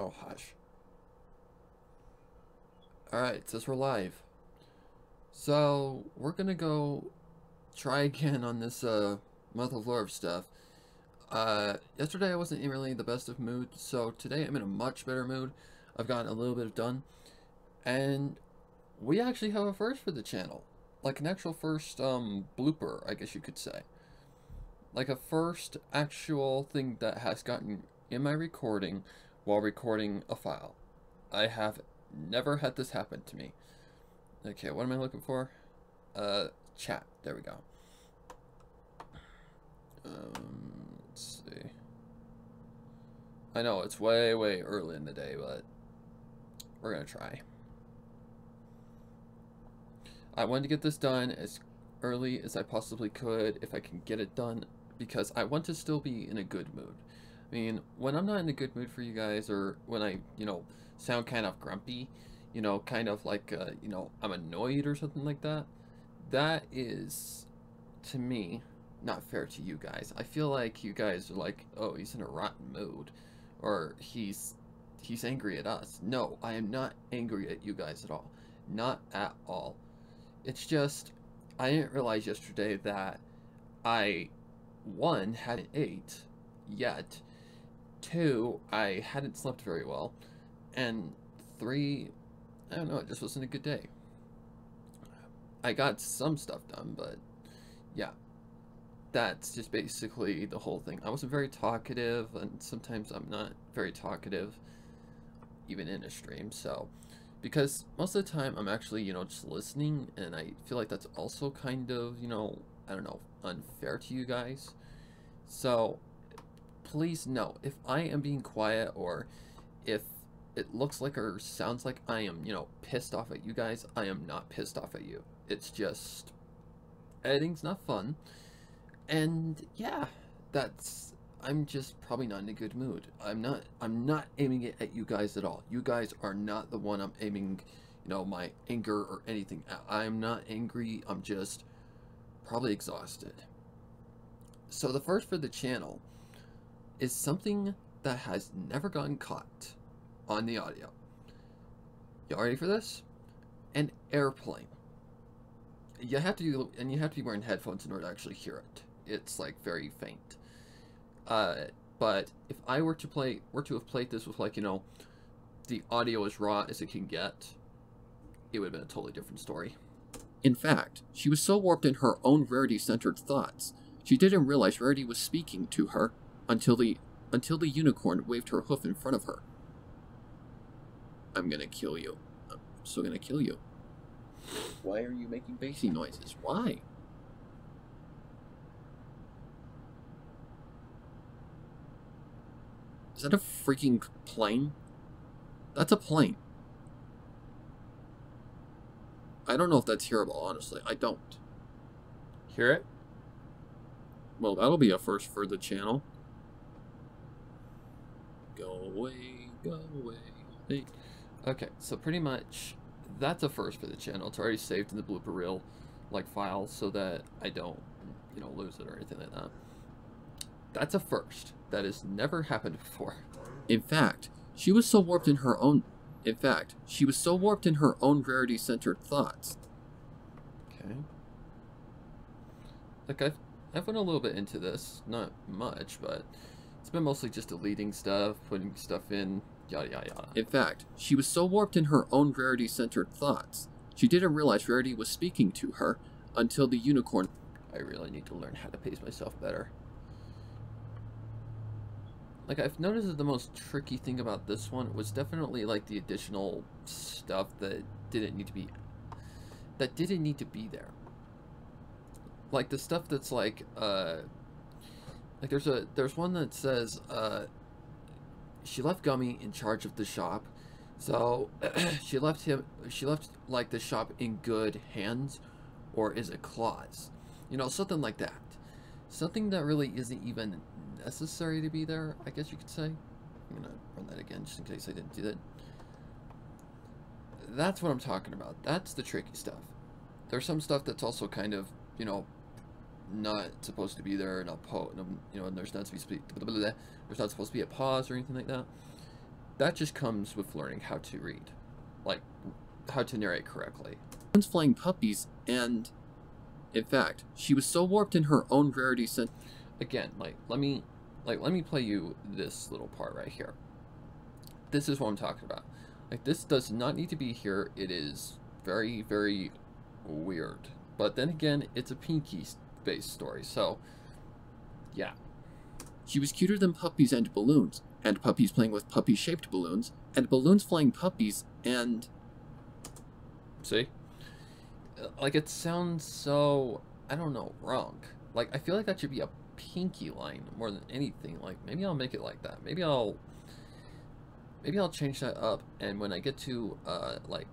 Oh, hush. Alright, it says we're live. So, we're gonna go try again on this, Month of Lurve stuff. Yesterday I wasn't in really the best of mood, so today I'm in a much better mood. I've gotten a little bit done. And we actually have a first for the channel. Like an actual first, blooper, I guess you could say. Like a first actual thing that has gotten in my recording while recording a file. I have never had this happen to me. Okay, what am I looking for? Chat. There we go. Let's see. I know it's way early in the day, but we're gonna try. I wanted to get this done as early as I possibly could, if I can get it done, because I want to still be in a good mood. I mean, when I'm not in a good mood for you guys, or when I, sound kind of grumpy, kind of like, I'm annoyed or something like that, that is, to me, not fair to you guys. I feel like you guys are like, oh, he's in a rotten mood, or he's angry at us. No, I am not angry at you guys at all. Not at all. It's just, I didn't realize yesterday that I, 1, hadn't ate yet, 2, I hadn't slept very well, and 3, I don't know, it just wasn't a good day. I got some stuff done, but yeah, that's just basically the whole thing. I wasn't very talkative, and sometimes I'm not very talkative, even in a stream, so, because most of the time I'm actually, just listening, and I feel like that's also kind of, I don't know, unfair to you guys. So, please know, if I am being quiet, or if it looks like or sounds like I am, pissed off at you guys, I am not pissed off at you. It's just, editing's not fun, and yeah, I'm just probably not in a good mood. I'm not aiming it at you guys at all. You guys are not the one I'm aiming, my anger or anything at. I'm not angry, I'm just probably exhausted. So the first for the channel is something that has never gotten caught on the audio. Y'all ready for this? An airplane. You have to be wearing headphones in order to actually hear it. It's like very faint. But if I were to have played this with, like, the audio as raw as it can get, it would have been a totally different story. In fact, she was so warped in her own Rarity-centered thoughts, she didn't realize Rarity was speaking to her until the unicorn waved her hoof in front of her. I'm gonna kill you. I'm so gonna kill you. Why are you making bassy noises? Why? Is that a freaking plane? That's a plane. I don't know if that's hearable, honestly. I don't. Hear it? Well, that'll be a first for the channel. Go away, go away. Hey. Okay, so pretty much that's a first for the channel. It's already saved in the blooper reel, like, file, so that I don't, lose it or anything like that. That's a first. That has never happened before. In fact, she was so warped in her own Rarity-centered thoughts. Okay. Like, I've went a little bit into this. Not much, but it's been mostly just deleting stuff, putting stuff in, yada yada yada. In fact, she was so warped in her own Rarity-centered thoughts, she didn't realize Rarity was speaking to her until the unicorn... I really need to learn how to pace myself better. Like, I've noticed that the most tricky thing about this one was definitely, like, the additional stuff that didn't need to be there. Like, the stuff that's, like there's one that says, she left Gummy in charge of the shop, so she left, like, the shop in good hands, or is it claws? Something like that. Something that really isn't even necessary to be there, I guess you could say. I'm gonna run that again just in case I didn't do that. That's what I'm talking about. That's the tricky stuff. There's some stuff that's also kind of, not supposed to be there, and there's not supposed to be a pause or anything like that. that just comes with learning how to read. Like, how to narrate correctly. Balloons flying puppies, and... in fact, she was so warped in her own rarity sense. Again, let me play you this little part right here. This is what I'm talking about. Like, this does not need to be here. It is very, very weird. But then again, it's a Pinky-based story, so... yeah. She was cuter than puppies and balloons, and puppies playing with puppy-shaped balloons, and balloons flying puppies, and... see? Like, it sounds so, I don't know, wrong. Like, I feel like that should be a Pinky line more than anything. Like, maybe I'll make it like that. Maybe I'll change that up, and when I get to, like,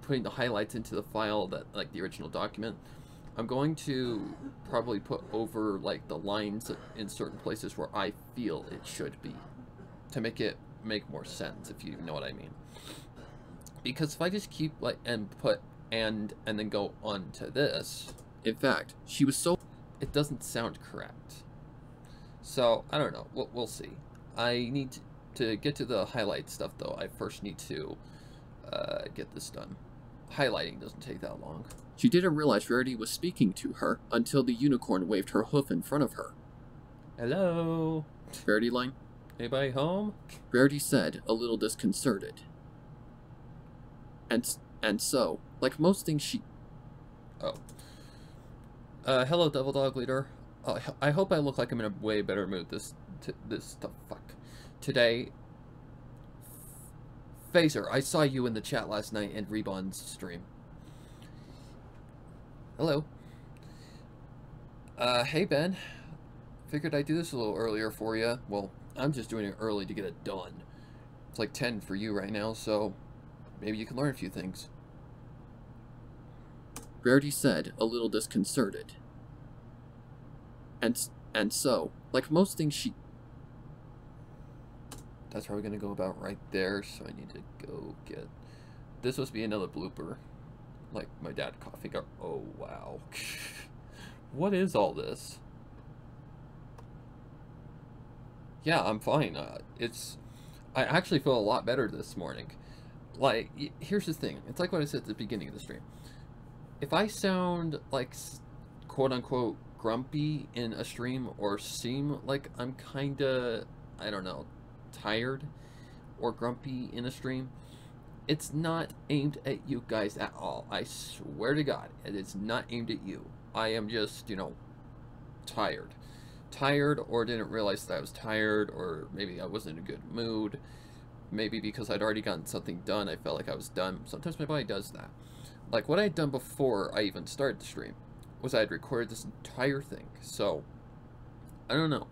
putting the highlights into the file that, like, the original document, I'm going to probably put over, like, the lines in certain places where I feel it should be, to make it make more sense, if you know what I mean. Because if I just keep, like, and put and then go on to this, in fact, she was so... it doesn't sound correct. So, I don't know. We'll see. I need to get to the highlight stuff, though. I first need to get this done. Highlighting doesn't take that long. She didn't realize Rarity was speaking to her until the unicorn waved her hoof in front of her. Hello? Rarity line? Anybody home? Rarity said, a little disconcerted. And so, like most things she... oh. Hello, Devil Dog Leader. I hope I look like I'm in a way better mood today. Phaser, I saw you in the chat last night in Reborn's stream. Hello. Hey Ben. Figured I'd do this a little earlier for you. Well, I'm just doing it early to get it done. It's like 10 for you right now, so maybe you can learn a few things. Rarity said, a little disconcerted. And so, like most things she... that's probably going to go about right there, so I need to go get... this must be another blooper. Like my dad coughing up. Oh, wow. What is all this? Yeah, I'm fine. I actually feel a lot better this morning. Like, here's the thing. It's like what I said at the beginning of the stream. If I sound like quote-unquote grumpy in a stream or seem like I'm kinda, I don't know, tired or grumpy in a stream, it's not aimed at you guys at all. I swear to God, it is not aimed at you. I am just, you know, tired. Tired, or didn't realize that I was tired, or maybe I wasn't in a good mood. Maybe because I'd already gotten something done, I felt like I was done. Sometimes my body does that. Like, what I had done before I even started the stream was I had recorded this entire thing. So, I don't know.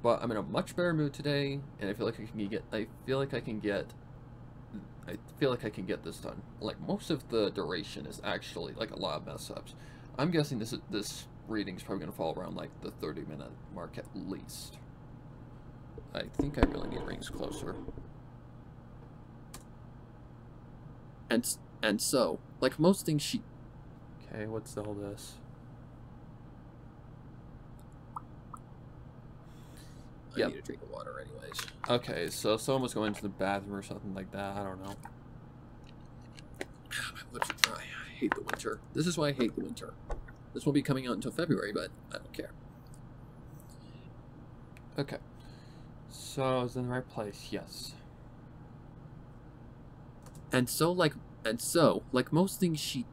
But I'm in a much better mood today, and I feel like I can get this done. Like, most of the duration is actually, like, a lot of mess-ups. I'm guessing this reading is probably going to fall around, like, the 30-minute mark at least. I think I really need rings closer. And so, like most things she... okay, what's all this? I need a drink of water anyways. Okay, so someone was going to the bathroom or something like that. I don't know. My lips are dry. I hate the winter. This is why I hate the winter. This won't be coming out until February, but I don't care. Okay. So I was in the right place, yes. And so, like most things she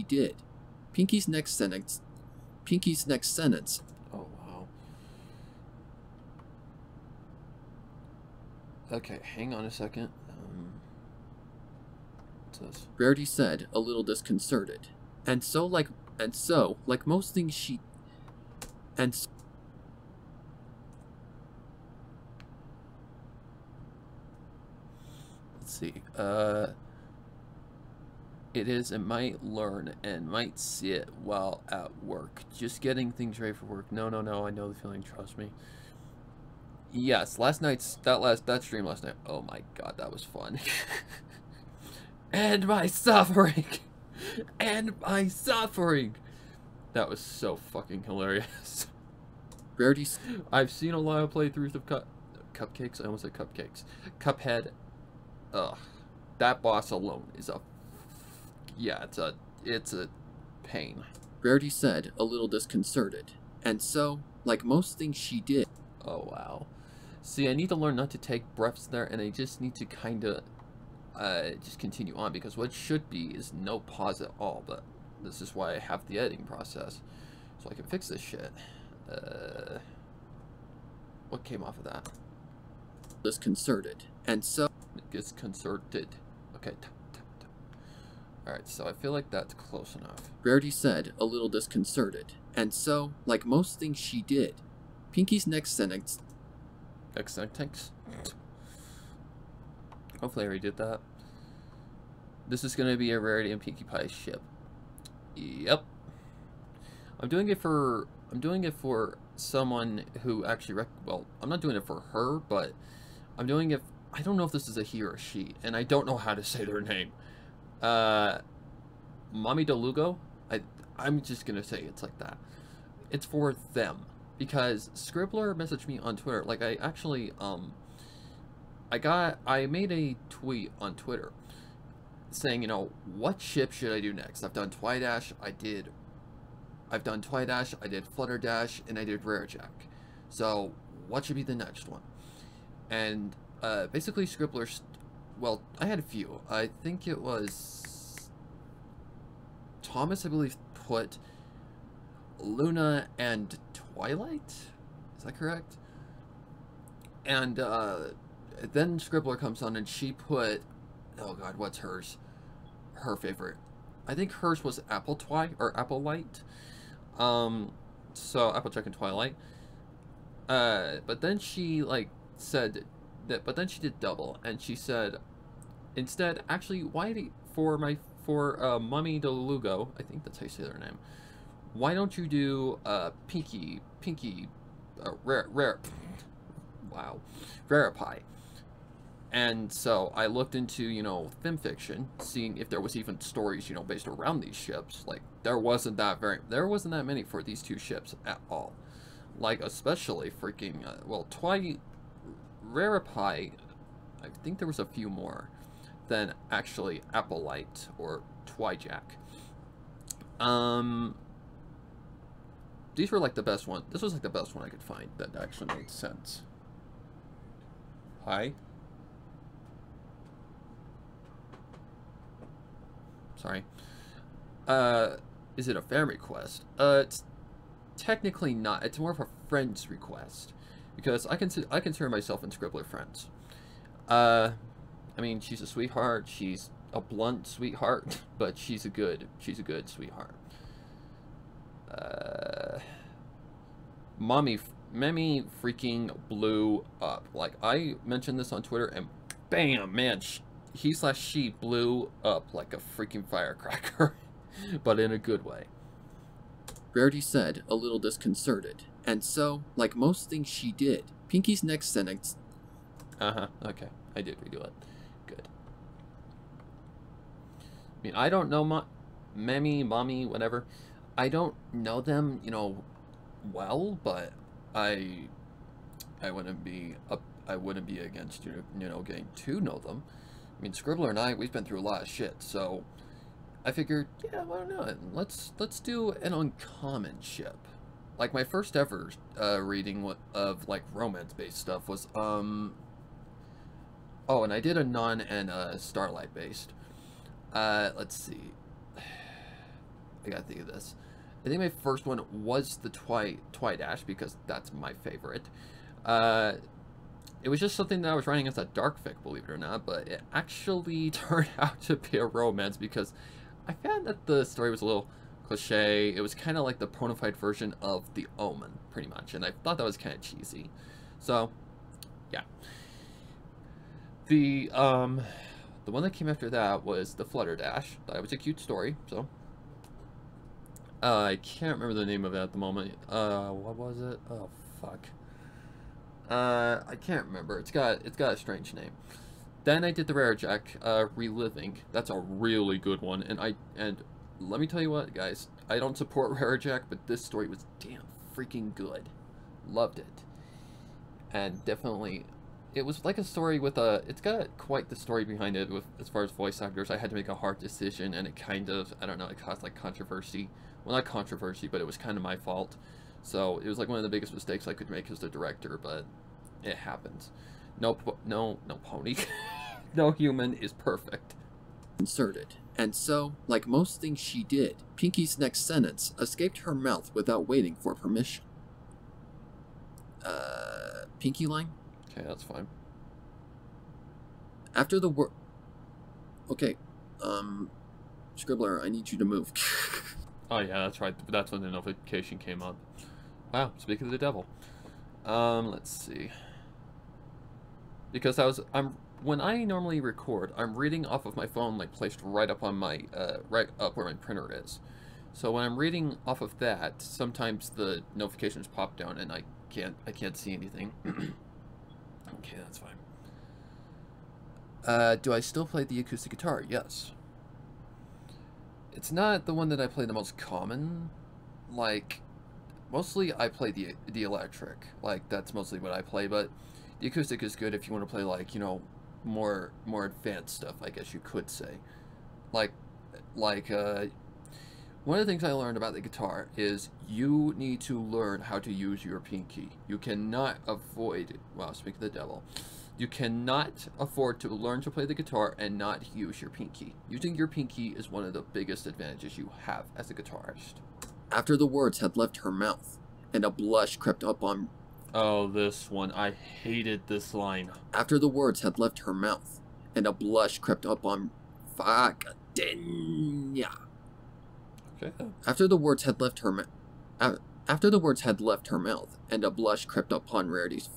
did. Pinky's next sentence. Oh, wow. Okay, hang on a second. What's this? Rarity said, a little disconcerted. And so, like most things she... let's see. It is and might learn and might see it while at work. Just getting things ready for work. No, I know the feeling, trust me. Yes, that stream last night. Oh my God, that was fun. And my suffering. And my suffering. That was so fucking hilarious. Rarity. I've seen a lot of playthroughs of cupcakes. I almost said cupcakes. Cuphead. Ugh. That boss alone is a... Yeah, it's a pain. Rarity said, a little disconcerted. And so, like most things she did... Oh, wow. See, I need to learn not to take breaths there, and I just need to kind of just continue on, because what should be is no pause at all, but this is why I have the editing process, so I can fix this shit. What came off of that? Disconcerted. And so... Disconcerted. Okay. Alright, so I feel like that's close enough. Rarity said, a little disconcerted. And so, like most things she did, Pinky's next sentence... Next sentence? Hopefully I already did that. This is going to be a Rarity and Pinkie Pie ship. Yep. I'm doing it for someone who actually well, I'm not doing it for her, but I'm doing it... I don't know if this is a he or a she, and I don't know how to say their name. Mommy DeLugo? I'm just gonna say it's like that. It's for them. Because Scribbler messaged me on Twitter. Like, I actually, I made a tweet on Twitter saying, you know, what ship should I do next? I've done Twidash, I did Flutterdash, and I did Rarejack. So, what should be the next one? And, basically Scribbler, well, I had a few. I think it was Thomas, I believe, put Luna and Twilight? Is that correct? And, then Scribbler comes on and she put, oh god, what's hers? Her favorite. I think hers was Apple or Apple Light. So Applejack and Twilight. But then she, like, said that, but then she did double, and she said, instead, actually, for Mummy DeLugo, I think that's how you say their name, why don't you do, Pinky, Raripie. And so I looked into, you know, fanfiction, seeing if there was even stories, you know, based around these ships. Like, there wasn't that many for these two ships at all. Like, especially freaking, well, Raripie, I think there was a few more than actually Applelight or Twijack. These were like the best one. This was like the best one I could find that actually made sense. Hi. Sorry. Is it a fan request? It's technically not. It's more of a friend's request, because I consider myself and Scribbler friends. I mean, she's a sweetheart. She's a blunt sweetheart, but she's a good sweetheart. Mommy freaking blew up. Like, I mentioned this on Twitter, and bam, man, he/she blew up like a freaking firecracker, but in a good way. Rarity said, a little disconcerted. And so, like most things she did, Pinky's next sentence... okay. I did redo it. Good. I mean, I don't know Mommy, whatever. I don't know them, you know, well, but I wouldn't be against, you know, getting to know them. I mean, Scribbler and I, we've been through a lot of shit, so I figured, yeah, why not? Let's do an uncommon ship. Like, my first ever reading of like romance-based stuff was oh, and I did a Nun and Starlight-based. Let's see. I gotta think of this. I think my first one was the Twidash, because that's my favorite. It was just something that I was writing as a dark fic, believe it or not, but it actually turned out to be a romance, because I found that the story was a little cliche. It was kind of like the bona fide version of The Omen, pretty much, and I thought that was kind of cheesy. So, yeah. The one that came after that was the Flutterdash. That was a cute story, so... I can't remember the name of it at the moment. What was it? Oh, fuck. I can't remember. It's got a strange name. Then I did the Rarejack, Reliving. That's a really good one, and let me tell you what, guys. I don't support Rarejack, but this story was damn freaking good. Loved it. And definitely it was like a story with a, it's got quite the story behind it with, as far as voice actors. I had to make a hard decision, and it kind of, I don't know, it caused like controversy. Well, not controversy, but it was kind of my fault. So it was like one of the biggest mistakes I could make as the director, but it happens. No pony. No human is perfect. Inserted. And so, like most things she did, Pinky's next sentence escaped her mouth without waiting for permission. Pinky line? Okay, that's fine. After the word... Okay, Scribbler, I need you to move. Oh yeah, that's right. That's when the notification came up. Wow, speaking of the devil. Let's see. Because when I normally record, I'm reading off of my phone, like placed right up on my, right up where my printer is. So when I'm reading off of that, sometimes the notifications pop down and I can't see anything. Okay, that's fine. Do I still play the acoustic guitar? Yes. It's not the one that I play the most common. Like, mostly I play the electric. Like, that's mostly what I play, but the acoustic is good if you want to play, like, you know, more advanced stuff, I guess you could say. One of the things I learned about the guitar is you need to learn how to use your pinky. You cannot avoid, well, speak of the devil, you cannot afford to learn to play the guitar and not use your pinky. Using your pinky is one of the biggest advantages you have as a guitarist. After the words had left her mouth, and a blush crept up on... Oh, this one. I hated this line. After the words had left her mouth, and a blush crept up on... Fuckadenya. Okay. After the words had left her mouth, and a blush crept upon Rarity's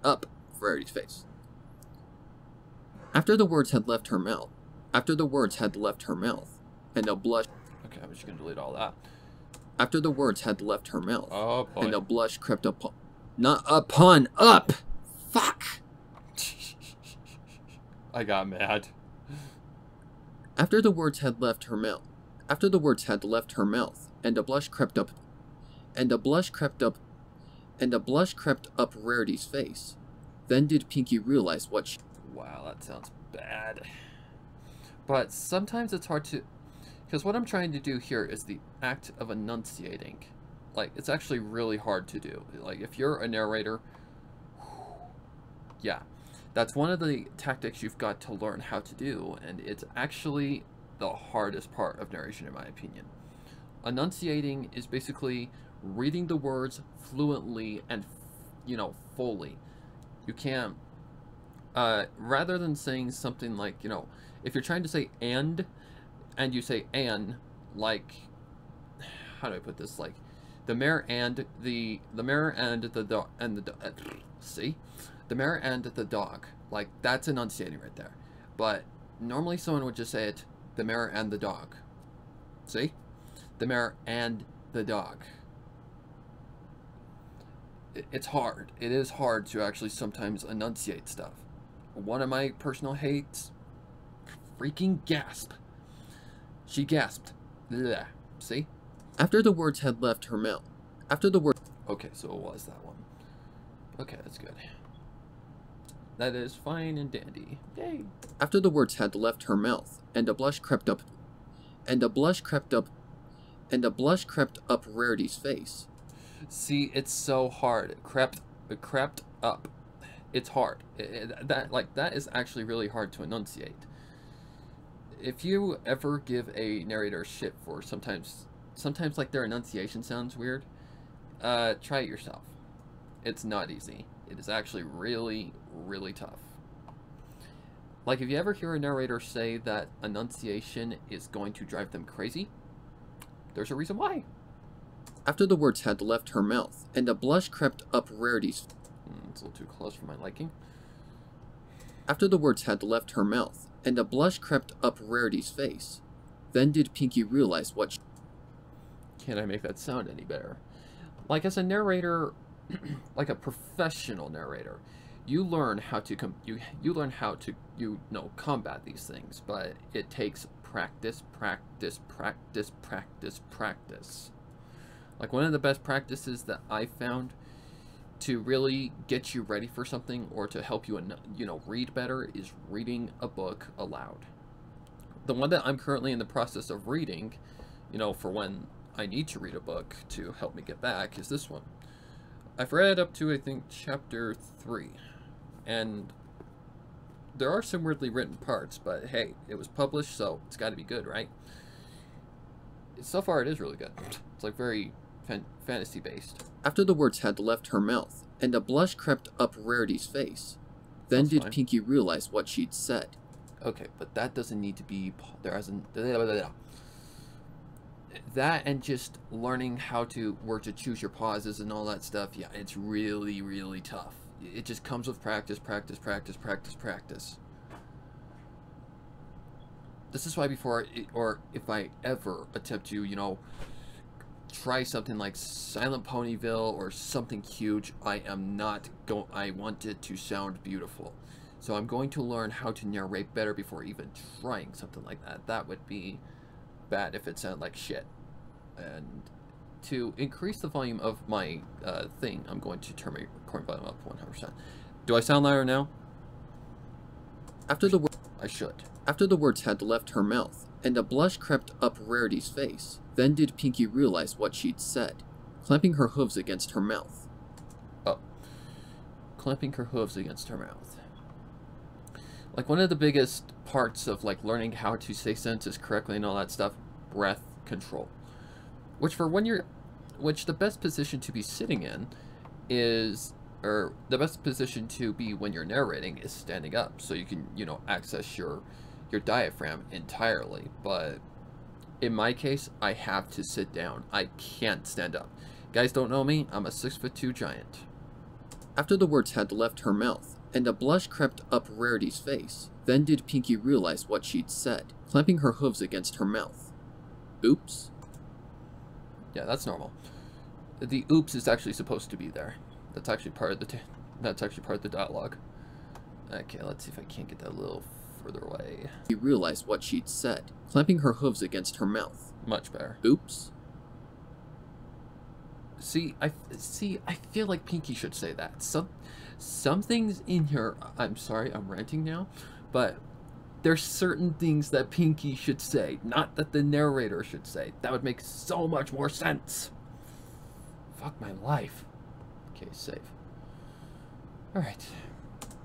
up Rarity's face. After the words had left her mouth, and a blush. Okay, I'm just gonna delete all that. After the words had left her mouth, oh, and a blush crept upon, not upon, up. Fuck. I got mad. After the words had left her mouth, and a blush crept up, Rarity's face. Then did Pinky realize what she... Wow, that sounds bad. But sometimes it's hard to... Because what I'm trying to do here is the act of enunciating. Like, it's actually really hard to do. Like, if you're a narrator... Yeah. That's one of the tactics you've got to learn how to do, and it's actually the hardest part of narration, in my opinion. Enunciating is basically reading the words fluently and, you know, fully. You can't, rather than saying something like, you know, if you're trying to say and you say an, like, how do I put this, like, the mare and the dog, see? The mare and the dog, like, that's enunciating right there. But normally someone would just say it, the mare and the dog. See? The mare and the dog. It's hard. It is hard to actually sometimes enunciate stuff. One of my personal hates, freaking gasp. She gasped. Blech. See? After the words had left her mouth. Okay, so it was that one. Okay, that's good. That is fine and dandy. Yay. After the words had left her mouth, and a blush crept up Rarity's face. See, it's so hard. It crept up. It's hard. That is actually really hard to enunciate. If you ever give a narrator shit for sometimes like their enunciation sounds weird, try it yourself. It's not easy. It is actually really, really tough. Like, if you ever hear a narrator say that enunciation is going to drive them crazy, there's a reason why. After the words had left her mouth, and a blush crept up Rarity's... it's a little too close for my liking. After the words had left her mouth, and a blush crept up Rarity's face, then did Pinky realize what... Can't I make that sound any better? Like, as a narrator, like a professional narrator, you learn how to combat these things, but it takes practice. Like, one of the best practices that I found to really get you ready for something or to help you, read better is reading a book aloud. The one that I'm currently in the process of reading, for when I need to read a book to help me get back, is this one. I've read up to, I think, chapter 3. And there are some weirdly written parts, but hey, it was published, so it's got to be good, right? So far, it is really good. It's like very fantasy-based. After the words had left her mouth, and a blush crept up Rarity's face, then did Pinky realize what she'd said. Okay, but that doesn't need to be... There hasn't... That and just learning where to choose your pauses and all that stuff, yeah, it's really, really tough. It just comes with practice, practice, practice, practice, practice. This is why if I ever attempt to, try something like Silent Ponyville or something huge, I want it to sound beautiful. So I'm going to learn how to narrate better before even trying something like that. That would be bad if it sounded like shit. And to increase the volume of my thing, I'm going to turn my recording volume up 100%. Do I sound louder now? After the words had left her mouth, and a blush crept up Rarity's face, then did Pinky realize what she'd said, clamping her hooves against her mouth. Oh. Clamping her hooves against her mouth. Like, one of the biggest parts of, like, learning how to say sentences correctly and all that stuff, breath control. Which the best position to be sitting in is, or the best position to be when you're narrating is standing up, so you can, access your diaphragm entirely. But in my case, I have to sit down. I can't stand up. Guys don't know me, I'm a 6'2" giant. After the words had left her mouth, and a blush crept up Rarity's face, then did Pinky realize what she'd said, clamping her hooves against her mouth. Oops. Yeah, that's normal. The oops is actually supposed to be there. That's actually part of the dialogue. Okay, let's see if I can't get that a little further away. He realized what she'd said, clamping her hooves against her mouth. Much better. Oops. See, I feel like Pinky should say that. Some things in here, I'm sorry, I'm ranting now, but there's certain things that Pinky should say, not that the narrator should say. That would make so much more sense. Fuck my life. Okay, save. Alright.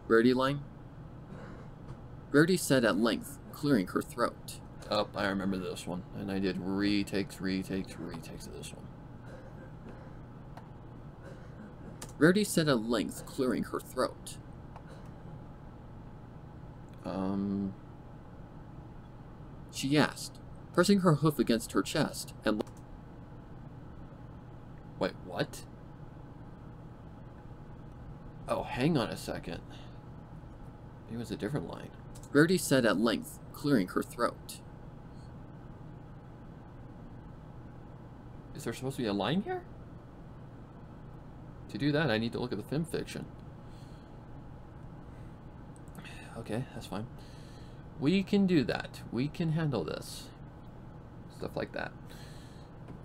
Rarity line? Rarity said at length, clearing her throat. Oh, I remember this one. And I did retakes of this one. Rarity said at length, clearing her throat. She asked, pressing her hoof against her chest, and... Wait, what? Oh, hang on a second. It was a different line. Rarity said at length, clearing her throat. Is there supposed to be a line here? To do that, I need to look at the film fiction. Okay, that's fine. We can do that. We can handle this. Stuff like that.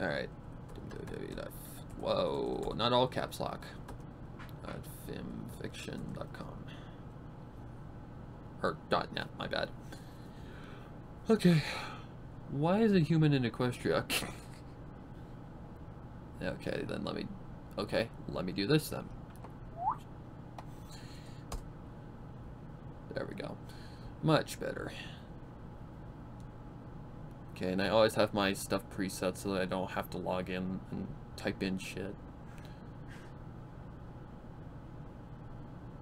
Alright. Whoa, not all caps lock. At filmfiction.com. Or .net, my bad. Okay. Why is a human in Equestria? Okay, then let me do this then. There we go. Much better. Okay, and I always have my stuff preset so that I don't have to log in and type in shit.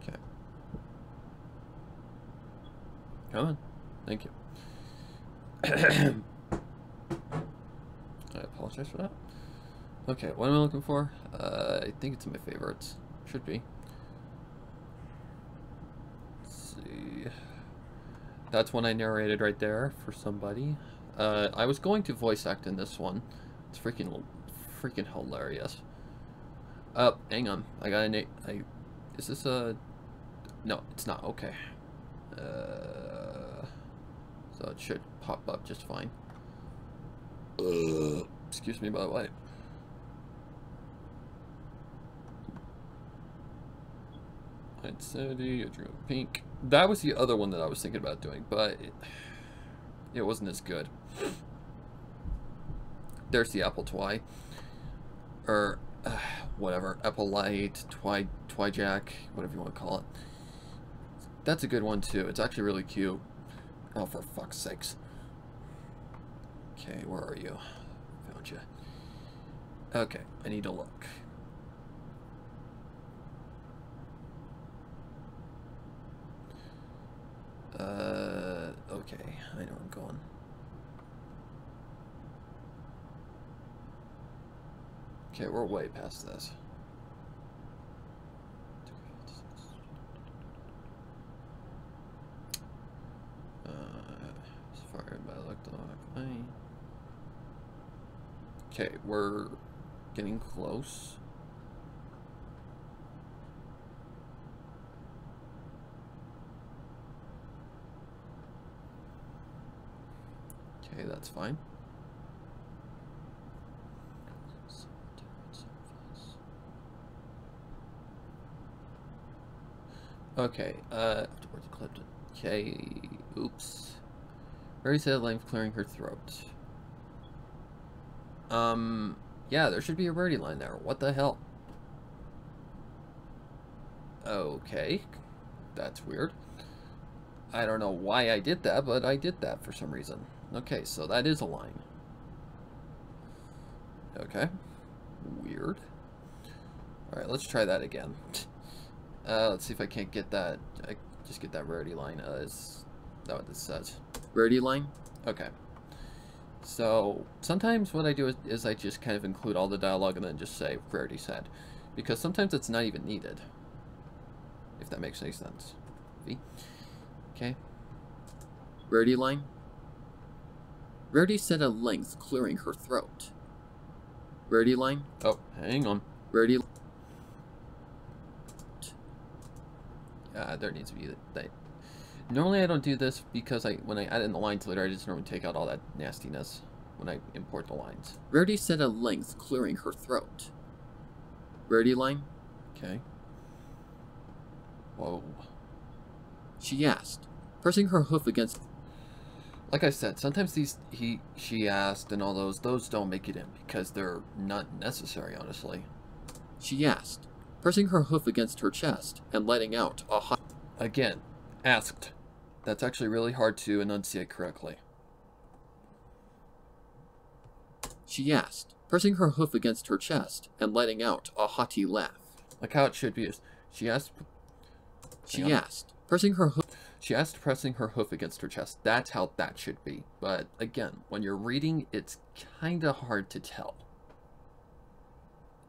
Okay. Come on. Thank you. I apologize for that. Okay, what am I looking for? I think it's in my favorites. Should be. Let's see. That's one I narrated right there for somebody. I was going to voice act in this one. It's freaking hilarious. Hang on. I got a name. Is this a... No, it's not. Okay. So it should pop up just fine. Excuse me, by the way. I'd say you drew pink. That was the other one that I was thinking about doing, but it wasn't as good. There's the apple twi. Or, whatever. Apple light, twi-jack, whatever you want to call it. That's a good one, too. It's actually really cute. Oh, for fuck's sakes. Okay, where are you? Found you. Okay, I need to look. Okay, I know where I'm going. Okay, we're way past this. Fired by electronic. Okay, we're getting close. Okay, that's fine. Okay, okay, oops. Very sad length clearing her throat. Yeah, there should be a birdie line there. What the hell? Okay, that's weird. I don't know why I did that, but I did that for some reason. Okay, so that is a line. Okay, weird. Alright, let's try that again. Let's see if I can't get that. I just get that rarity line. Is that what this says? Rarity line? Okay. So sometimes what I do is I just kind of include all the dialogue and then just say rarity said, because sometimes it's not even needed. If that makes any sense. V. Okay. Rarity line. Rarity said at length, clearing her throat. Rarity line. Oh, hang on. Rarity. There needs to be that. Normally I don't do this because when I add in the lines later, I just normally take out all that nastiness when I import the lines. Rarity said at length, clearing her throat. Rarity line. Okay. Whoa. She asked, pressing her hoof against. Like I said, sometimes she asked, and all those don't make it in because they're not necessary, honestly. She asked, pressing her hoof against her chest and letting out a hot. Again, asked. That's actually really hard to enunciate correctly. She asked, pressing her hoof against her chest and letting out a haughty laugh. Like how it should be. She asked. She asked, pressing her hoof. She asked, pressing her hoof against her chest. That's how that should be. But again, when you're reading, it's kind of hard to tell.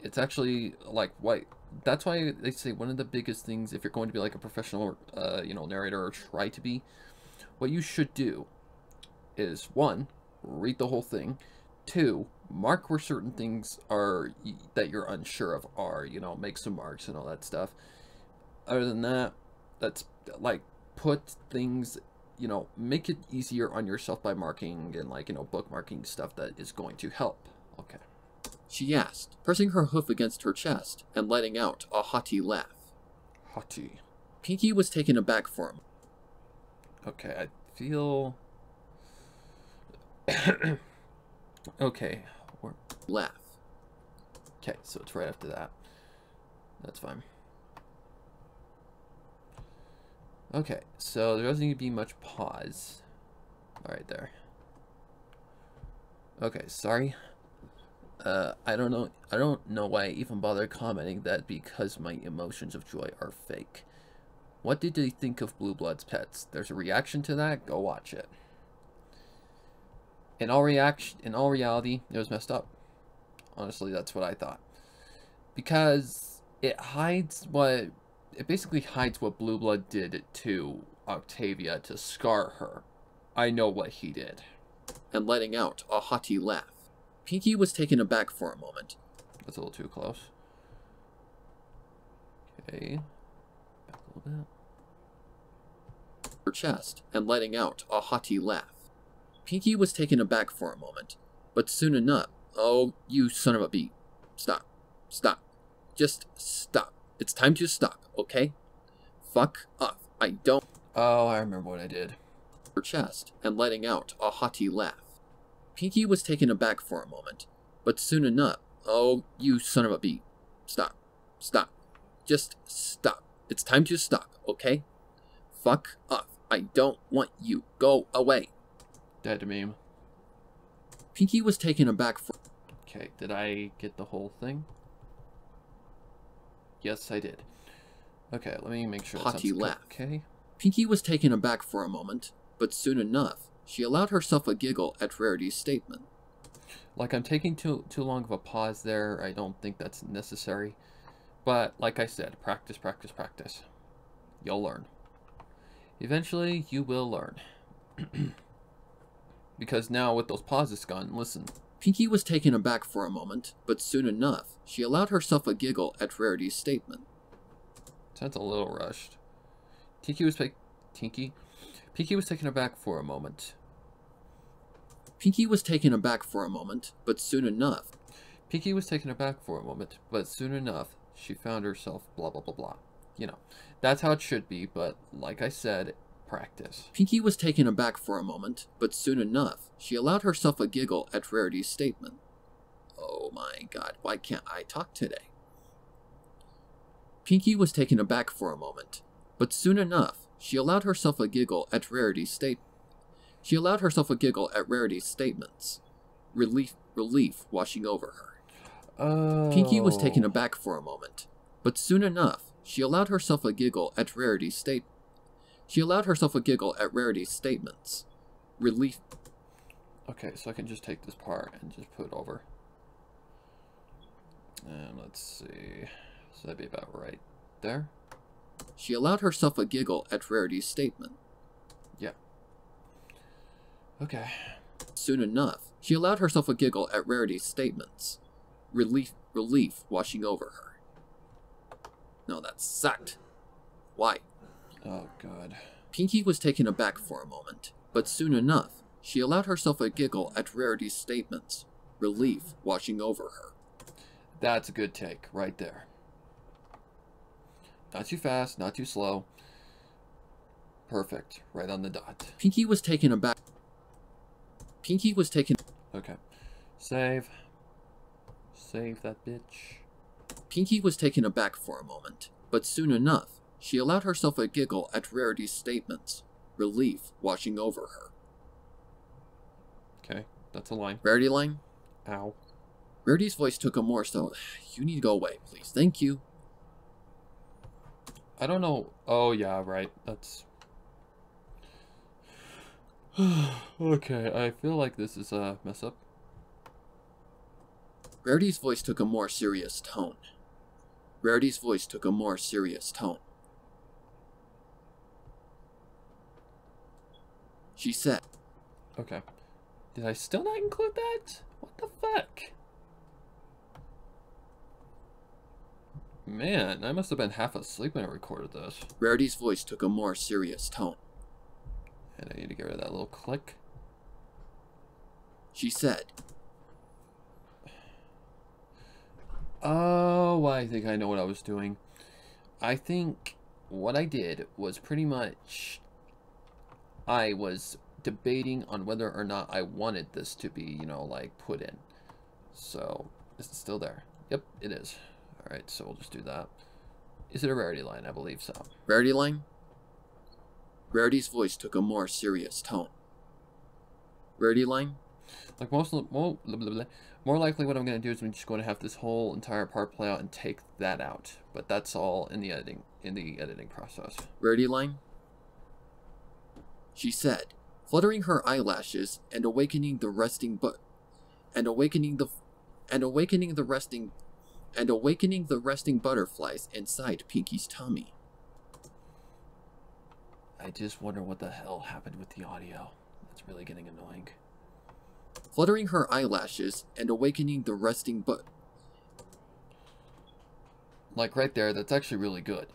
It's actually like what. That's why they say one of the biggest things, if you're going to be like a professional, narrator, or try to be, what you should do is 1, read the whole thing. 2, mark where certain things are that you're unsure of are. Make some marks and all that stuff. Other than that, that's like put things, make it easier on yourself by marking and bookmarking stuff that is going to help. Okay. She asked, pressing her hoof against her chest and letting out a haughty laugh. Haughty. Pinky was taken aback for him. Okay, I feel. Okay. Laugh. Okay, so it's right after that. That's fine. Okay, so there doesn't need to be much pause. Alright, there. Okay, sorry. I don't know why I even bother commenting that because my emotions of joy are fake. What did they think of Blue Blood's pets? There's a reaction to that? Go watch it. In all reality, it was messed up. Honestly, that's what I thought. Because it basically hides what Blue Blood did to Octavia to scar her. I know what he did. And letting out a haughty laugh. Pinky was taken aback for a moment. That's a little too close. Okay. Back a little bit. Her chest and letting out a haughty laugh. Pinky was taken aback for a moment, but soon enough. Oh, you son of a Stop. Stop. Just stop. It's time to stop, okay? Fuck off. I don't. Oh, I remember what I did. Her chest and letting out a haughty laugh. Pinky was taken aback for a moment, but soon enough. Oh, you son of a bee. Stop. Stop. Just stop. It's time to stop, okay? Fuck off. I don't want you. Go away. Dead meme. Pinky was taken aback for... Okay, did I get the whole thing? Yes, I did. Okay, let me make sure. Haughty laugh. Okay. Pinky was taken aback for a moment, but soon enough, she allowed herself a giggle at Rarity's statement. Like, I'm taking too long of a pause there. I don't think that's necessary. But, like I said, practice, practice, practice. You'll learn. Eventually, you will learn. Because now, with those pauses gone, listen. Pinky was taken aback for a moment, but soon enough, she allowed herself a giggle at Rarity's statement. Sounds a little rushed. Pinky was taken aback for a moment. Pinky was taken aback for a moment, but soon enough. Pinky was taken aback for a moment, but soon enough, she found herself blah blah blah blah. You know, that's how it should be, but like I said, practice. Pinky was taken aback for a moment, but soon enough, she allowed herself a giggle at Rarity's statement. Oh my god, why can't I talk today? Pinky was taken aback for a moment, but soon enough, she allowed herself a giggle at Rarity's statements. Relief washing over her. Oh. Pinky was taken aback for a moment, but soon enough, she allowed herself a giggle at Rarity's statements. Relief. Okay, so I can just take this part and just put it over. And let's see. So that'd be about right there. She allowed herself a giggle at Rarity's statement. Yeah. Okay. Soon enough, she allowed herself a giggle at Rarity's statements. Relief washing over her. No, that sucked. Why? Oh, God. Pinky was taken aback for a moment, but soon enough, she allowed herself a giggle at Rarity's statements. Relief washing over her. That's a good take, right there. Not too fast, not too slow. Perfect. Right on the dot. Pinky was taken aback. Okay. Save. Save that bitch. Pinky was taken aback for a moment, but soon enough, she allowed herself a giggle at Rarity's statements. Relief washing over her. Okay, that's a line. Rarity line? Ow. Rarity's voice took a more so. You need to go away, please. Thank you. I don't know. Oh, yeah, right. That's... Okay, I feel like this is a mess up. Rarity's voice took a more serious tone. She said. Okay. Did I still not include that? What the fuck? Man, I must have been half asleep when I recorded this. Rarity's voice took a more serious tone. And I need to get rid of that little click. She said. Oh, I think I know what I was doing. I think what I did was pretty much... I was debating on whether or not I wanted this to be, you know, like, put in. So, is it still there? Yep, it is. Alright, so we'll just do that. Is it a rarity line? I believe so. Rarity line? Rarity's voice took a more serious tone. Rarity line? Like, more likely what I'm going to do is I'm just going to have this whole entire part play out and take that out. But that's all in the editing process. Rarity line? She said, fluttering her eyelashes and awakening the resting butterflies inside Pinky's tummy. I just wonder what the hell happened with the audio. That's really getting annoying. Fluttering her eyelashes and awakening the resting like right there, that's actually really good.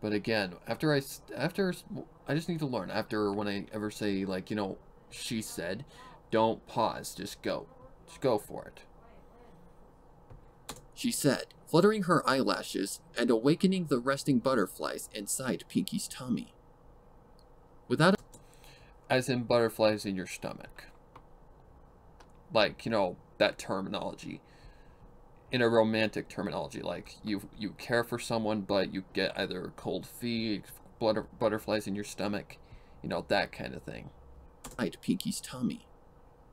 But again, after I just need to learn. After when I ever say, like, you know, she said, don't pause, just go for it. She said, fluttering her eyelashes and awakening the resting butterflies inside Pinky's tummy. Without As in butterflies in your stomach. Like, you know, that terminology. In a romantic terminology, like you care for someone, but you get either cold feet, butterflies in your stomach, you know, that kind of thing. Pinky's tummy.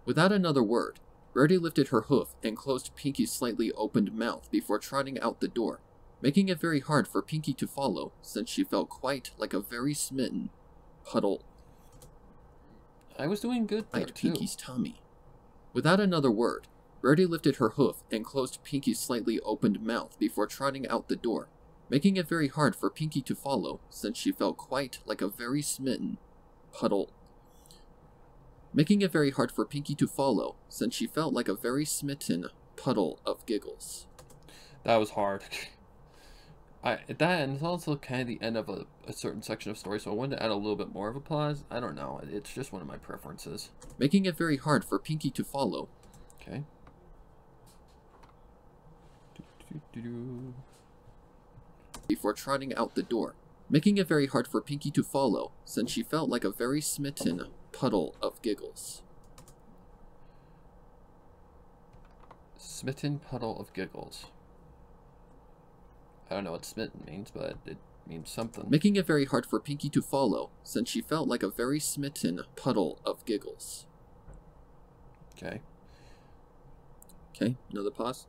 Without another word, Rarity lifted her hoof and closed Pinky's slightly opened mouth before trotting out the door, making it very hard for Pinky to follow, since she felt quite like a very smitten puddle. I was doing good there, too. Pinky's tummy. Without another word, Rarity lifted her hoof and closed Pinky's slightly opened mouth before trotting out the door, making it very hard for Pinky to follow, since she felt quite like a very smitten puddle. Making it very hard for Pinky to follow, since she felt like a very smitten puddle of giggles. That was hard. That and it's also kind of the end of a certain section of story, so I wanted to add a little bit more of a pause. I don't know. It's just one of my preferences. Making it very hard for Pinky to follow. Okay. Before trotting out the door, making it very hard for Pinky to follow, since she felt like a very smitten puddle of giggles. Smitten puddle of giggles. I don't know what smitten means, but it means something. Making it very hard for Pinky to follow, since she felt like a very smitten puddle of giggles. Okay. Okay, another pause.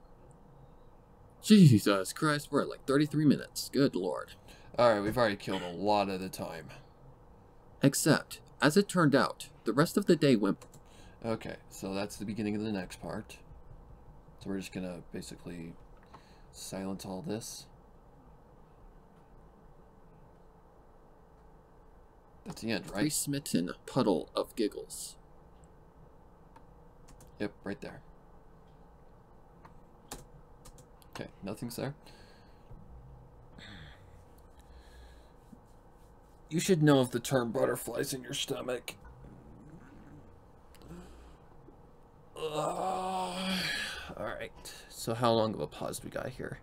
Jesus Christ, we're at like 33 minutes. Good lord. Alright, we've already killed a lot of the time. Except, as it turned out, the rest of the day went... Okay, so that's the beginning of the next part. So we're just gonna basically silence all this. That's the end, right? Very smitten puddle of giggles. Yep, right there. Okay, nothing's there. You should know of the term butterflies in your stomach. Alright, so how long of a pause do we got here?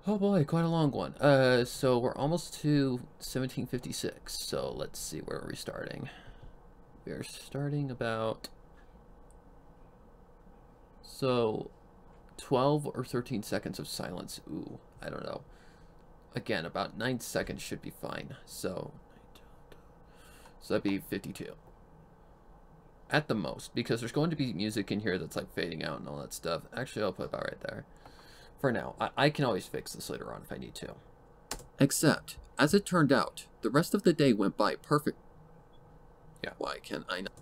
Oh boy, quite a long one. So we're almost to 1756, so let's see, where are we starting? We are starting about... So, 12 or 13 seconds of silence. Ooh, I don't know. Again, about 9 seconds should be fine. So that'd be 52. At the most, because there's going to be music in here that's like fading out and all that stuff. Actually, I'll put about right there. For now, I can always fix this later on if I need to. Except, as it turned out, the rest of the day went by perfect. Yeah. Why can I not?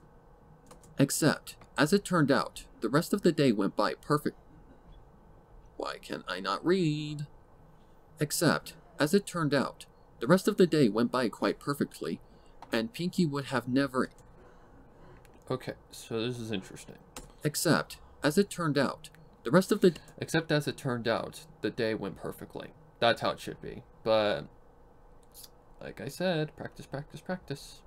Except, as it turned out, the rest of the day went by perfect. Why can I not read? Except, as it turned out, the rest of the day went by quite perfectly, and Pinky would have never... Okay, so this is interesting. Except, as it turned out, the rest of the... Except as it turned out, the day went perfectly. That's how it should be. But, like I said, practice, practice, practice.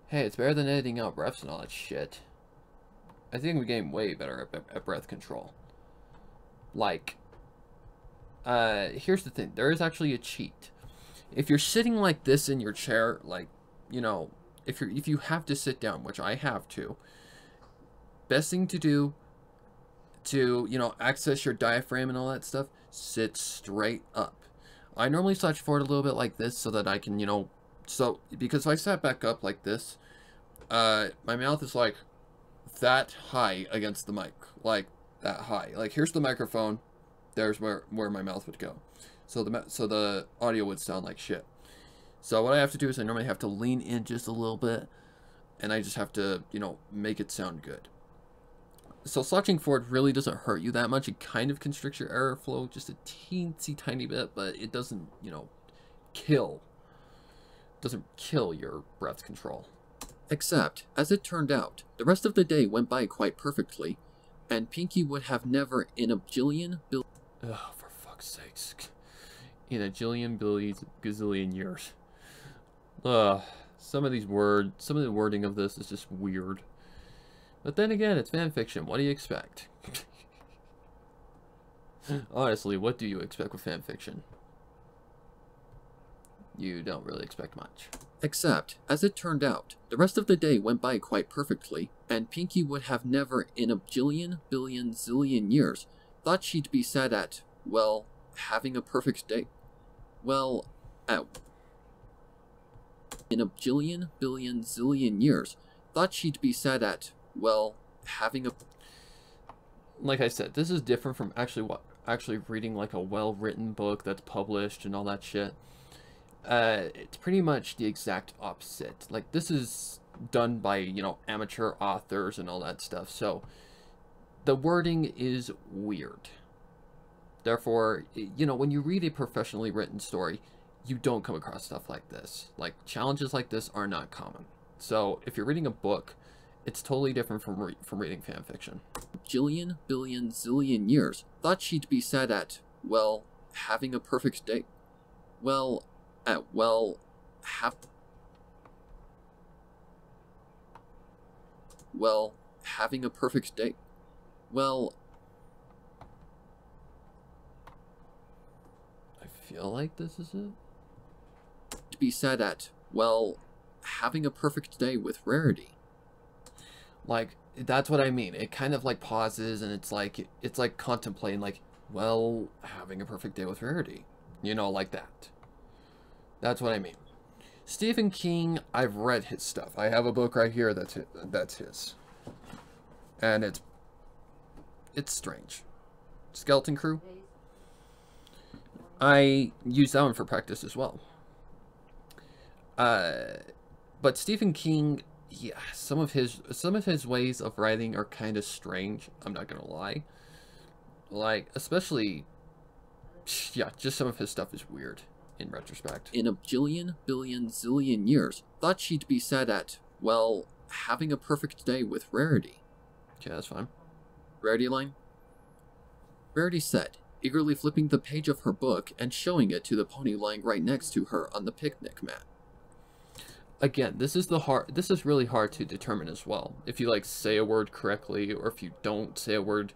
Hey, it's better than editing out breaths and all that shit. I think we're getting way better at breath control. Like, here's the thing. There is actually a cheat. If you're sitting like this in your chair, like, you know, if you have to sit down, which I have to, best thing to do to, you know, access your diaphragm and all that stuff, sit straight up. I normally slouch forward a little bit like this so that I can, you know, so, because if I sat back up like this, my mouth is like that high against the mic, like that high. Like, here's the microphone, there's where my mouth would go. So the audio would sound like shit. So what I have to do is I normally have to lean in just a little bit, and I just have to, you know, make it sound good. So slouching forward really doesn't hurt you that much. It kind of constricts your airflow just a teensy tiny bit, but it doesn't, you know, doesn't kill your breath control. Except, as it turned out, the rest of the day went by quite perfectly, and Pinky would have never in a jillion Oh, for fuck's sakes. In a jillion, billion, gazillion years. Some of the wording of this is just weird. But then again, it's fanfiction. What do you expect? Honestly, what do you expect with fanfiction? You don't really expect much. Except, as it turned out, the rest of the day went by quite perfectly, and Pinky would have never in a bajillion, billion, zillion years thought she'd be sad at, well, having a perfect day. Well, in a bajillion, billion, zillion years thought she'd be sad at, well, having a... Like I said, this is different from actually reading like a well-written book that's published and all that shit. It's pretty much the exact opposite. Like, this is done by, you know, amateur authors and all that stuff, so the wording is weird. Therefore, you know, when you read a professionally written story, you don't come across stuff like this. Like, challenges like this are not common. So, if you're reading a book, it's totally different from reading fan fiction. Jillion, billion, zillion years thought she'd be sad at, well, having a perfect day. Well, having a perfect day. Well, I feel like this is it. To be sad at, well, having a perfect day with Rarity. Like, that's what I mean. It kind of like pauses and it's like contemplating, like, well, having a perfect day with Rarity. You know, like that. That's what I mean. Stephen King, I've read his stuff. I have a book right here that's his. And it's strange. Skeleton Crew. I use that one for practice as well. But Stephen King, yeah, some of his ways of writing are kind of strange. I'm not gonna lie. Like, especially, yeah, just some of his stuff is weird in retrospect. In a bajillion, billion, zillion years, thought she'd be sad at, well, having a perfect day with Rarity. Okay, that's fine. Rarity line? Rarity said, eagerly flipping the page of her book and showing it to the pony lying right next to her on the picnic mat. Again, this is really hard to determine as well. If you, like, say a word correctly, or if you don't say a word,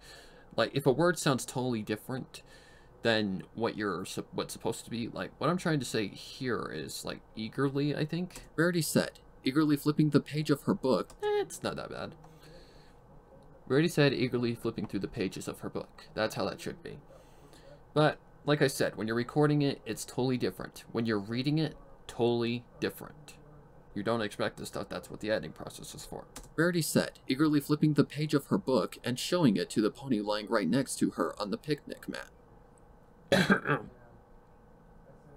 like, if a word sounds totally different than what's supposed to be. Like, what I'm trying to say here is, like, eagerly, I think. Rarity said, eagerly flipping the page of her book. It's not that bad. Rarity said, eagerly flipping through the pages of her book. That's how that should be. But, like I said, when you're recording it, it's totally different. When you're reading it, totally different. You don't expect this stuff. That's what the editing process is for. Rarity said, eagerly flipping the page of her book and showing it to the pony lying right next to her on the picnic mat.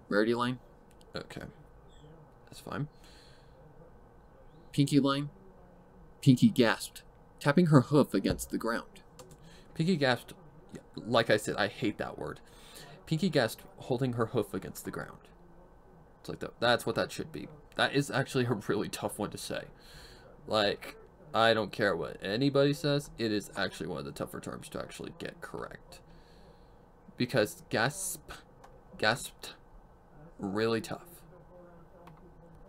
Rarity line? Okay. That's fine. Pinky line? Pinky gasped, tapping her hoof against the ground. Pinky gasped. Like I said, I hate that word. Pinky gasped, holding her hoof against the ground. It's like that. That's what that should be. That is actually a really tough one to say. Like, I don't care what anybody says, it is actually one of the tougher terms to actually get correct. Because gasped, really tough.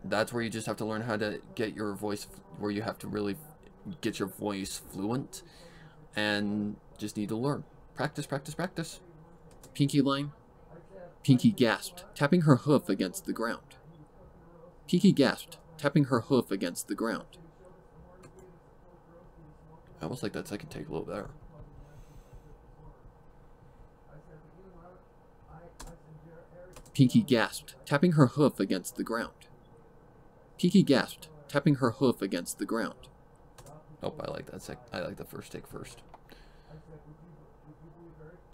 That's where you just have to learn how to get your voice, where you have to really get your voice fluent, and just need to learn. Practice, practice, practice. Pinky line? Pinky gasped, tapping her hoof against the ground. Pinky gasped, tapping her hoof against the ground. I almost like that second take a little better. Pinky gasped, tapping her hoof against the ground. Pinky gasped, tapping her hoof against the ground. Oh, I like that I like the first take first.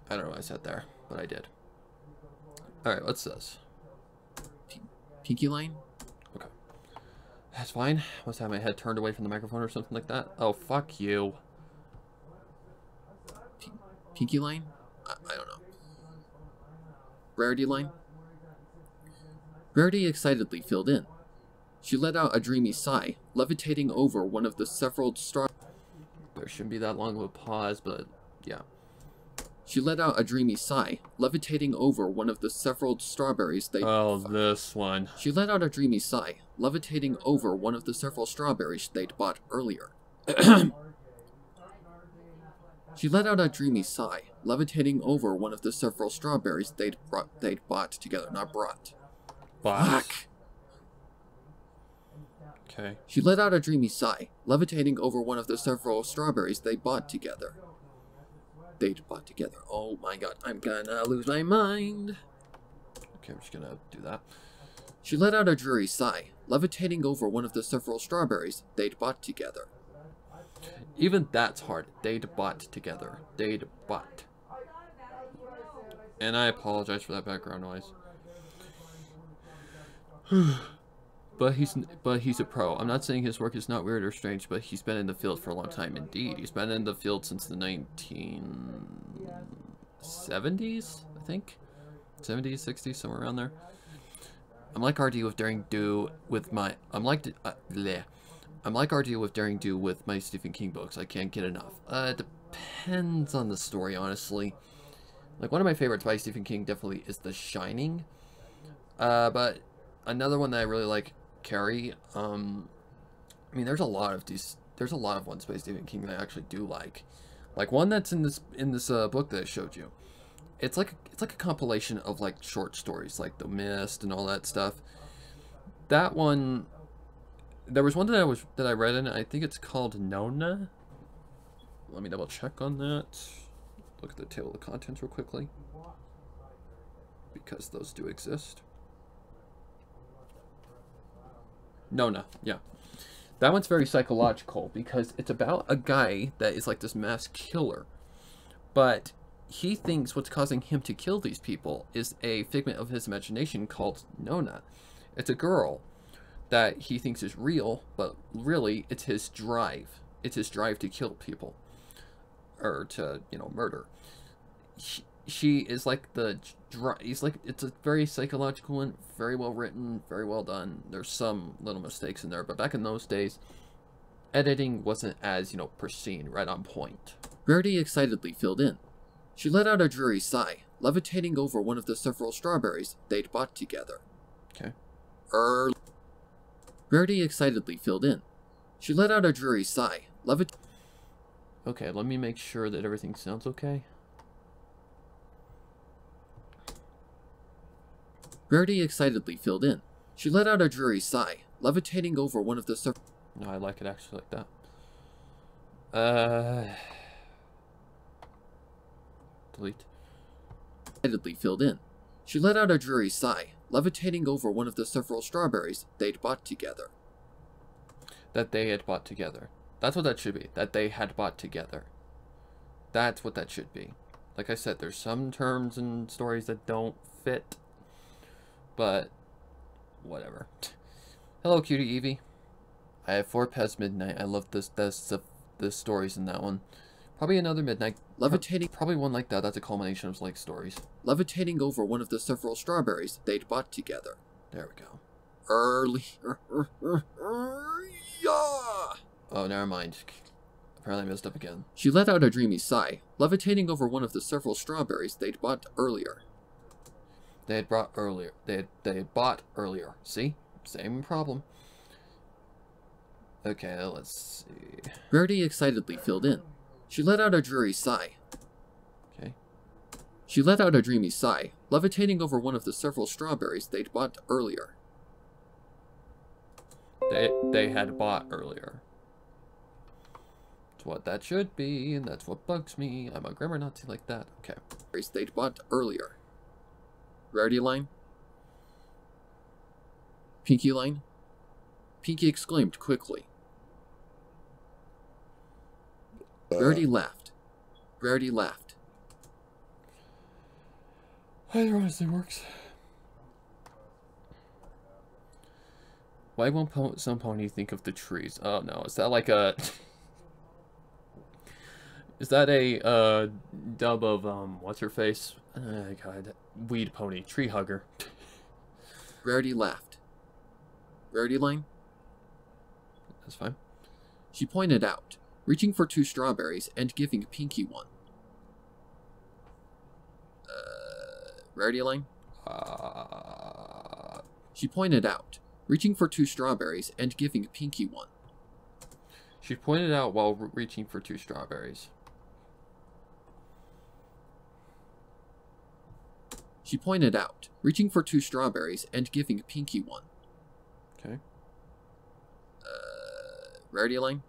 I don't know why I said there, but I did. Alright, what's this? Pinky line? Okay. That's fine. Must have my head turned away from the microphone or something like that. Oh, fuck you. Pinky line? I don't know. Rarity line? Rarity excitedly filled in. She let out a dreamy sigh, levitating over one of the several There shouldn't be that long of a pause, but yeah. She let out a dreamy sigh, levitating over one of the several strawberries they... Oh, this one. She let out a dreamy sigh, levitating over one of the several strawberries they'd bought earlier. She let out a dreamy sigh, levitating over one of the several strawberries they'd bought together, not brought. Fuck. Okay. She let out a dreamy sigh, levitating over one of the several strawberries they'd bought together. Oh my god, I'm gonna lose my mind. Okay, I'm just gonna do that. She let out a dreary sigh, levitating over one of the several strawberries they'd bought together. Even that's hard. They'd bought together. They'd bought. And I apologize for that background noise. But he's a pro. I'm not saying his work is not weird or strange, but he's been in the field for a long time indeed. He's been in the field since the 1970s, I think. 70s, 60s, somewhere around there. I'm like RD with Daring Do with my I'm like RD with Daring Do with my Stephen King books. I can't get enough. It depends on the story, honestly. Like, one of my favorites by Stephen King definitely is The Shining. But another one that I really like, Carrie. I mean, there's a lot of ones by Stephen King that I actually do like. Like one that's in this book that I showed you. It's like a compilation of like short stories, like The Mist and all that stuff. That one, there was one that I read in it. I think it's called Nona. Let me double check on that. Look at the table of contents real quickly, because those do exist. Nona, yeah. That one's very psychological because it's about a guy that is like this mass killer, but he thinks what's causing him to kill these people is a figment of his imagination called Nona. It's a girl that he thinks is real, but really it's his drive. It's his drive to kill people, or to, murder. She is like it's a very psychological one, very well written, very well done. There's some little mistakes in there, but back in those days, editing wasn't as, pristine, right on point. Rarity excitedly filled in. She let out a dreary sigh, levitating over one of the several strawberries they'd bought together. Okay. Rarity excitedly filled in. She let out a dreary sigh, Okay, let me make sure that everything sounds okay. Rarity excitedly filled in. She let out a dreary sigh, levitating over one of the No, I like it actually like that. Delete. Excitedly filled in. She let out a dreary sigh, levitating over one of the several strawberries they'd bought together. That they had bought together. That's what that should be. That they had bought together. That's what that should be. Like I said, there's some terms and stories that don't fit. But, whatever. Hello, cutie Evie. I have 4 past midnight. I love the stories in that one. Probably another midnight. Levitating. Probably one like that. That's a culmination of like stories. Levitating over one of the several strawberries they'd bought together. There we go. Oh, never mind. Apparently I messed up again. She let out a dreamy sigh, levitating over one of the several strawberries they'd bought earlier. They had bought earlier. They had bought earlier. See? Same problem. Okay, let's see. Rarity excitedly filled in. She let out a dreary sigh. Okay. She let out a dreamy sigh, levitating over one of the several strawberries they'd bought earlier. They had bought earlier. That's what that should be, and that's what bugs me. I'm a grammar Nazi like that. Okay. They'd bought earlier. Rarity line? Pinky line? Pinky exclaimed quickly. Rarity laughed. Rarity laughed. Either honestly works. Why won't some pony think of the trees? Oh no, is that like a... Is that a dub of, what's her face? God, Weed Pony, Tree Hugger. Rarity laughed. Rarity line? That's fine. She pointed out, reaching for 2 strawberries and giving Pinky one. Rarity line? She pointed out, reaching for 2 strawberries and giving Pinky one. She pointed out while reaching for 2 strawberries. she pointed out, reaching for 2 strawberries and giving Pinky one. Okay. Rarity line?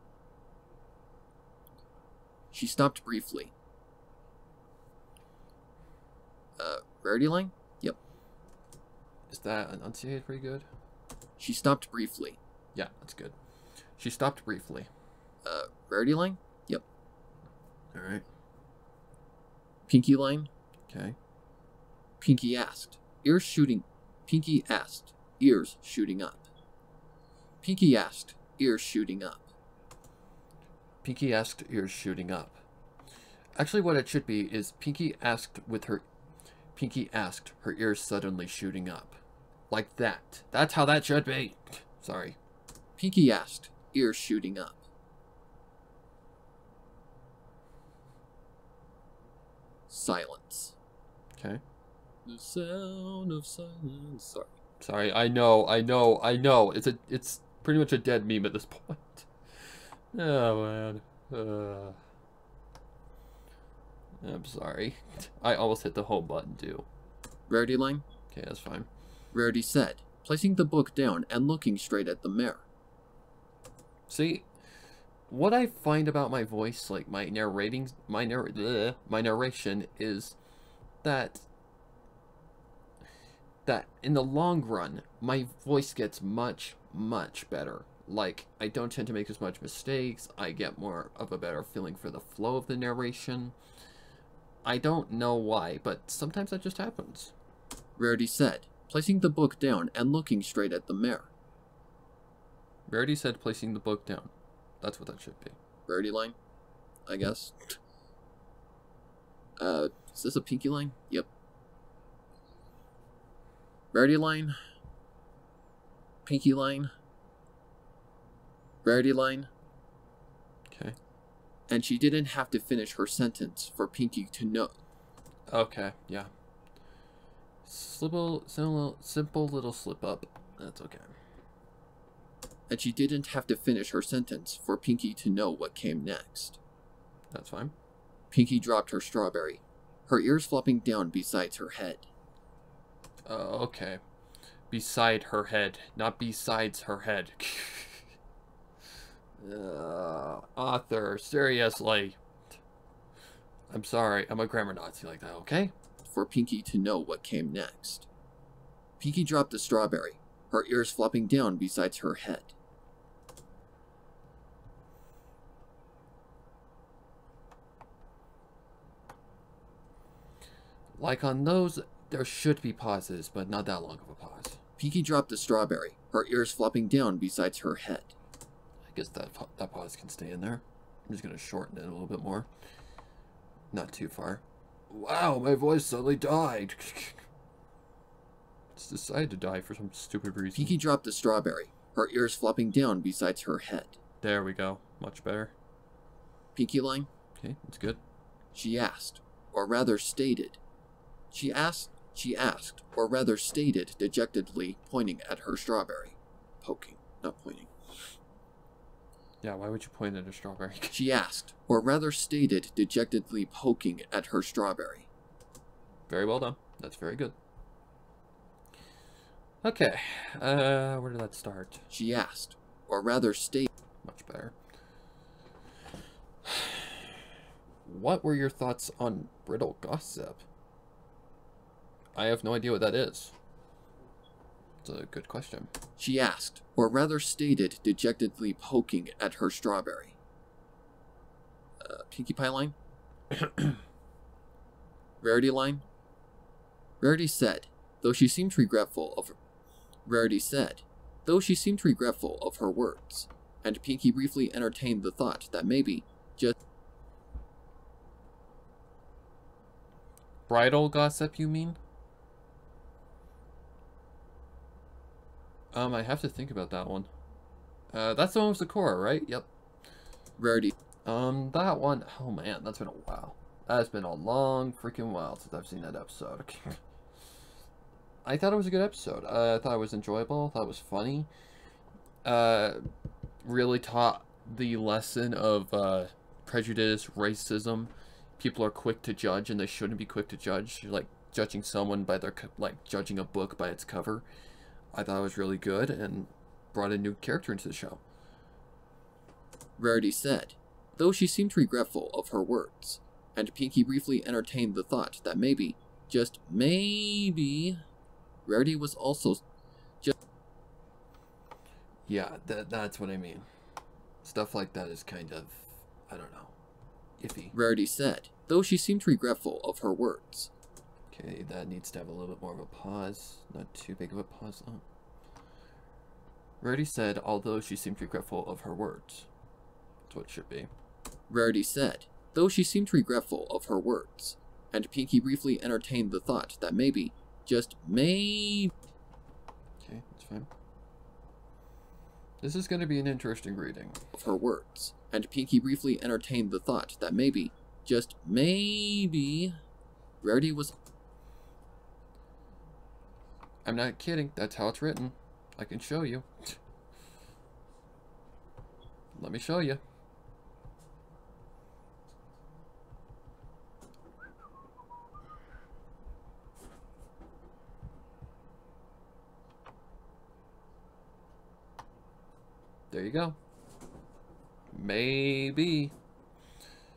She stopped briefly. Rarity line? Yep. Is that enunciated pretty good? She stopped briefly. Yeah, that's good. She stopped briefly. Rarity line? Yep. Alright. Pinky line? Okay. Pinky asked. Ears shooting. Pinky asked. Ears shooting up. Pinky asked. Ears shooting up. Pinky asked, ears shooting up. Actually, what it should be is Pinky asked, her ears suddenly shooting up. Like that. That's how that should be. Sorry. Pinky asked. Ears shooting up. Silence. Okay. The sound of silence. Sorry. Sorry, I know. It's pretty much a dead meme at this point. Oh, man. I'm sorry. I almost hit the home button, too. Rarity line? Okay, that's fine. Rarity said, placing the book down and looking straight at the mirror. See, what I find about my voice, like my narration, is that in the long run, my voice gets much, much better. Like, I don't tend to make as much mistakes. I get more of a better feeling for the flow of the narration. I don't know why, but sometimes that just happens. Rarity said, placing the book down and looking straight at the mirror. Rarity said placing the book down. That's what that should be. Rarity line, I guess. Is this a Pinky line? Yep. Rarity line. Pinky line. Rarity line. Okay. And she didn't have to finish her sentence for Pinky to know. Okay, yeah. Simple little slip up. That's okay. And she didn't have to finish her sentence for Pinky to know what came next. That's fine. Pinky dropped her strawberry, her ears flopping down beside her head. Okay. Beside her head, not besides her head. Author, seriously. I'm sorry, I'm a grammar Nazi like that, okay? For Pinky to know what came next. Pinky dropped the strawberry, her ears flopping down beside her head. Like on those, there should be pauses, but not that long of a pause. Pinky dropped the strawberry, her ears flopping down beside her head. I guess that pause can stay in there. I'm just going to shorten it a little bit more. Not too far. Wow, my voice suddenly died. It's decided to die for some stupid reason. Pinky dropped the strawberry, her ears flopping down beside her head. There we go. Much better. Pinky line? Okay, that's good. She asked, or rather stated. She asked, or rather stated dejectedly, pointing at her strawberry. Poking, not pointing. Yeah, why would you point at a strawberry? She asked, or rather stated dejectedly, poking at her strawberry. Very well done. That's very good. Okay, where did that start? She asked, or rather stated. Much better. What were your thoughts on brittle gossip? I have no idea what that is. It's a good question. She asked, or rather stated dejectedly, poking at her strawberry. Pinkie Pie line? Rarity line? Rarity said, though she seemed regretful of her words, and Pinky briefly entertained the thought that maybe just bridal gossip, you mean? I have to think about that one. That's the one with Sakura, right? Yep. Rarity. That one, oh man, that's been a while. That's been a long freaking while since I've seen that episode. I thought it was a good episode. I thought it was enjoyable. I thought it was funny. Really taught the lesson of prejudice, racism. People are quick to judge, and they shouldn't be quick to judge. Like, judging someone by their like judging a book by its cover. I thought it was really good and brought a new character into the show. Rarity said, though she seemed regretful of her words, and Pinky briefly entertained the thought that maybe, just maybe, Rarity was also just... Yeah, that's what I mean. Stuff like that is kind of, I don't know, iffy. Rarity said, though she seemed regretful of her words. Okay, that needs to have a little bit more of a pause. Not too big of a pause. Oh. Rarity said, although she seemed regretful of her words. That's what it should be. Rarity said, though she seemed regretful of her words, and Pinky briefly entertained the thought that maybe, just maybe... Okay, that's fine. This is going to be an interesting reading. Of her words, and Pinky briefly entertained the thought that maybe, just maybe, Rarity was... I'm not kidding, that's how it's written. I can show you. Let me show you. There you go. Maybe.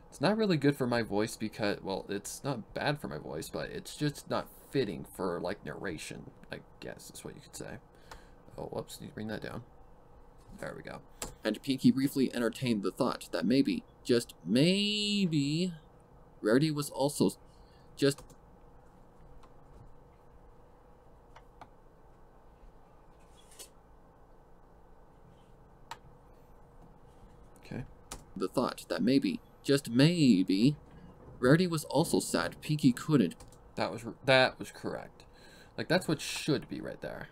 It's not really good for my voice because, well, it's not bad for my voice, but it's just not fitting for, like, narration, I guess is what you could say. Oh, whoops, need to bring that down. There we go. And Pinky briefly entertained the thought that maybe, just maybe, Rarity was also just... Okay. The thought that maybe, just maybe, Rarity was also sad Pinky couldn't... That was correct. Like, that's what should be right there.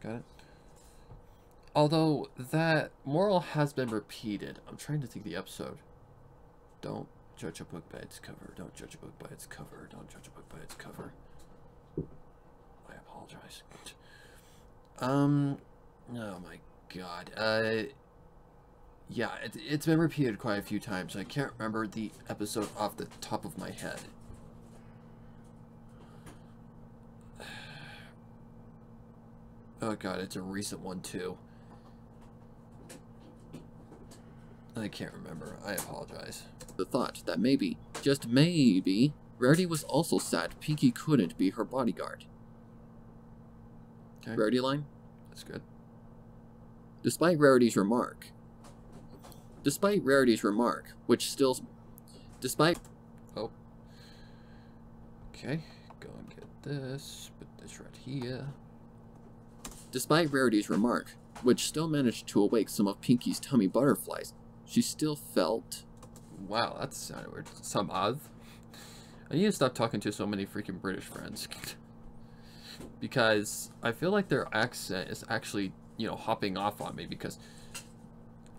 Got it. Although that moral has been repeated. I'm trying to think the episode. Don't judge a book by its cover. Don't judge a book by its cover. Don't judge a book by its cover. I apologize. Oh my god. Yeah, it's been repeated quite a few times. I can't remember the episode off the top of my head. Oh god, it's a recent one too. I can't remember. I apologize. The thought that maybe, just maybe, Rarity was also sad Pinky couldn't be her bodyguard. Okay. Rarity line? That's good. Despite Rarity's remark, which still... Oh. Okay, go and get this. Put this right here. Despite Rarity's remark, which still managed to awake some of Pinky's tummy butterflies, she still felt... Wow, that sounded weird. Some of. I need to stop talking to so many freaking British friends. Because I feel like their accent is actually, you know, hopping off on me because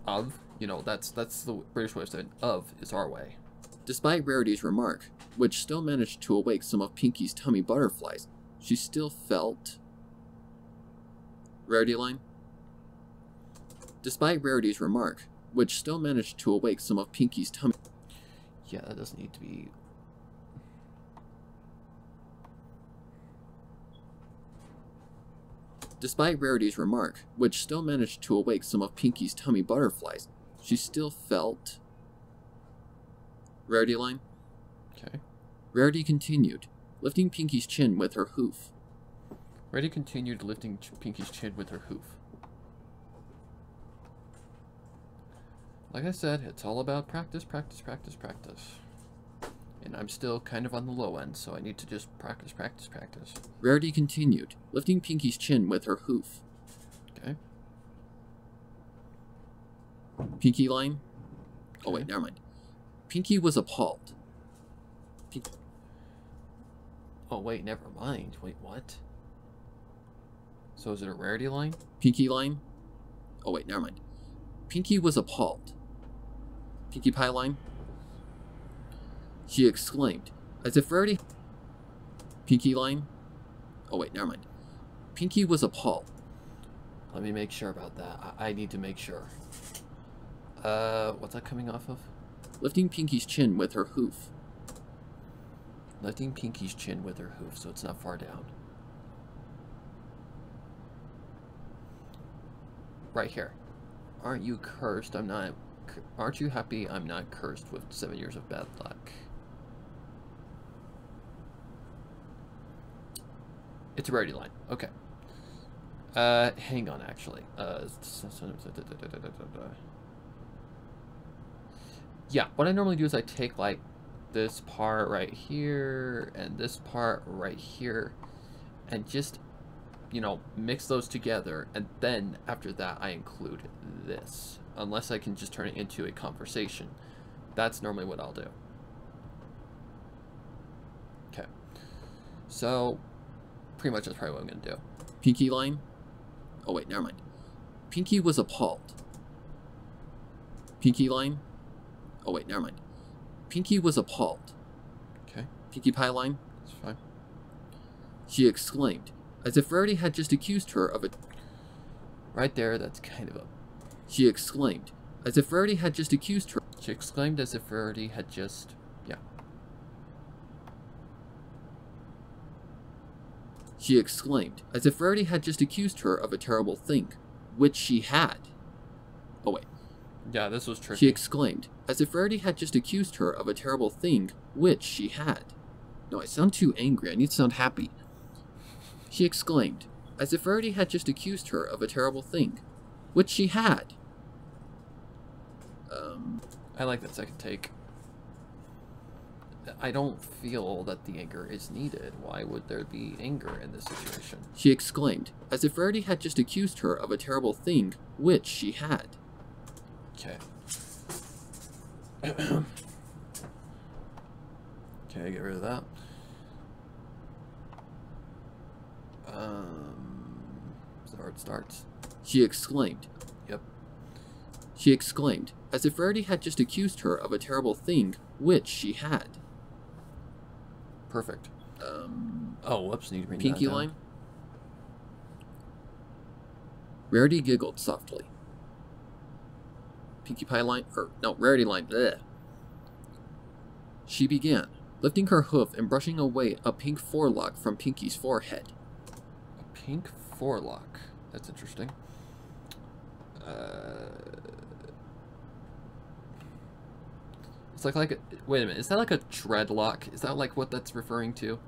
of, you know, that's the British way of saying of is our way. Despite Rarity's remark, which still managed to awake some of Pinky's tummy butterflies, she still felt... Rarity line? Despite Rarity's remark, which still managed to awake some of Pinky's tummy... Yeah, that doesn't need to be... Despite Rarity's remark, which still managed to awake some of Pinky's tummy butterflies, she still felt... Rarity line? Okay. Rarity continued, lifting Pinky's chin with her hoof. Rarity continued lifting Pinky's chin with her hoof. Like I said, it's all about practice, practice, practice, practice. And I'm still kind of on the low end, so I need to just practice, practice, practice. Rarity continued, lifting Pinky's chin with her hoof. Okay. Pinky line? Okay. Oh wait, never mind. Pinky was appalled. Oh wait, never mind. Wait, what? So is it a rarity line? Pinky line? Oh wait, never mind. Pinky was appalled. Pinkie Pie line? She exclaimed, as if Rarity... Pinky line? Oh wait, never mind. Pinky was appalled. Let me make sure about that. I need to make sure. What's that coming off of? Lifting Pinky's chin with her hoof. Lifting Pinky's chin with her hoof, so it's not far down. Right here. Aren't you cursed? I'm not. Aren't you happy I'm not cursed with 7 years of bad luck? It's a rarity line. Okay. Hang on, actually. Yeah, what I normally do is I take, like, this part right here and this part right here and just, you know, mix those together, and then after that I include this. Unless I can just turn it into a conversation. That's normally what I'll do. Okay. So, pretty much that's probably what I'm going to do. Pinky line? Oh wait, never mind. Pinky was appalled. Pinky line? Oh wait, never mind. Pinky was appalled. Okay. Pinkie Pie line? That's fine. She exclaimed, as if Rarity had just accused her of a... Right there, that's kind of a... She exclaimed, as if Rarity had just accused her... She exclaimed as if Rarity had just... Yeah. She exclaimed, as if Rarity had just accused her of a terrible thing, which she had. Oh wait. Yeah, this was tricky. She exclaimed, as if Rarity had just accused her of a terrible thing, which she had. No, I sound too angry. I need to sound happy. She exclaimed, as if Rarity had just accused her of a terrible thing, which she had. I like that second take. I don't feel that the anger is needed. Why would there be anger in this situation? She exclaimed, as if Rarity had just accused her of a terrible thing, which she had. Okay. Okay, get rid of that. Is that where it starts? She exclaimed. Yep. She exclaimed, as if Rarity had just accused her of a terrible thing, which she had. Perfect. Oh, whoops, need to bring Pinky that down. line? Rarity giggled softly. Pinkie Pie line? No, Rarity line. Bleh. She began, lifting her hoof and brushing away a pink forelock from Pinky's forehead. A pink forelock. That's interesting. It's like a... Wait a minute. Is that like a dreadlock? Is that like what that's referring to?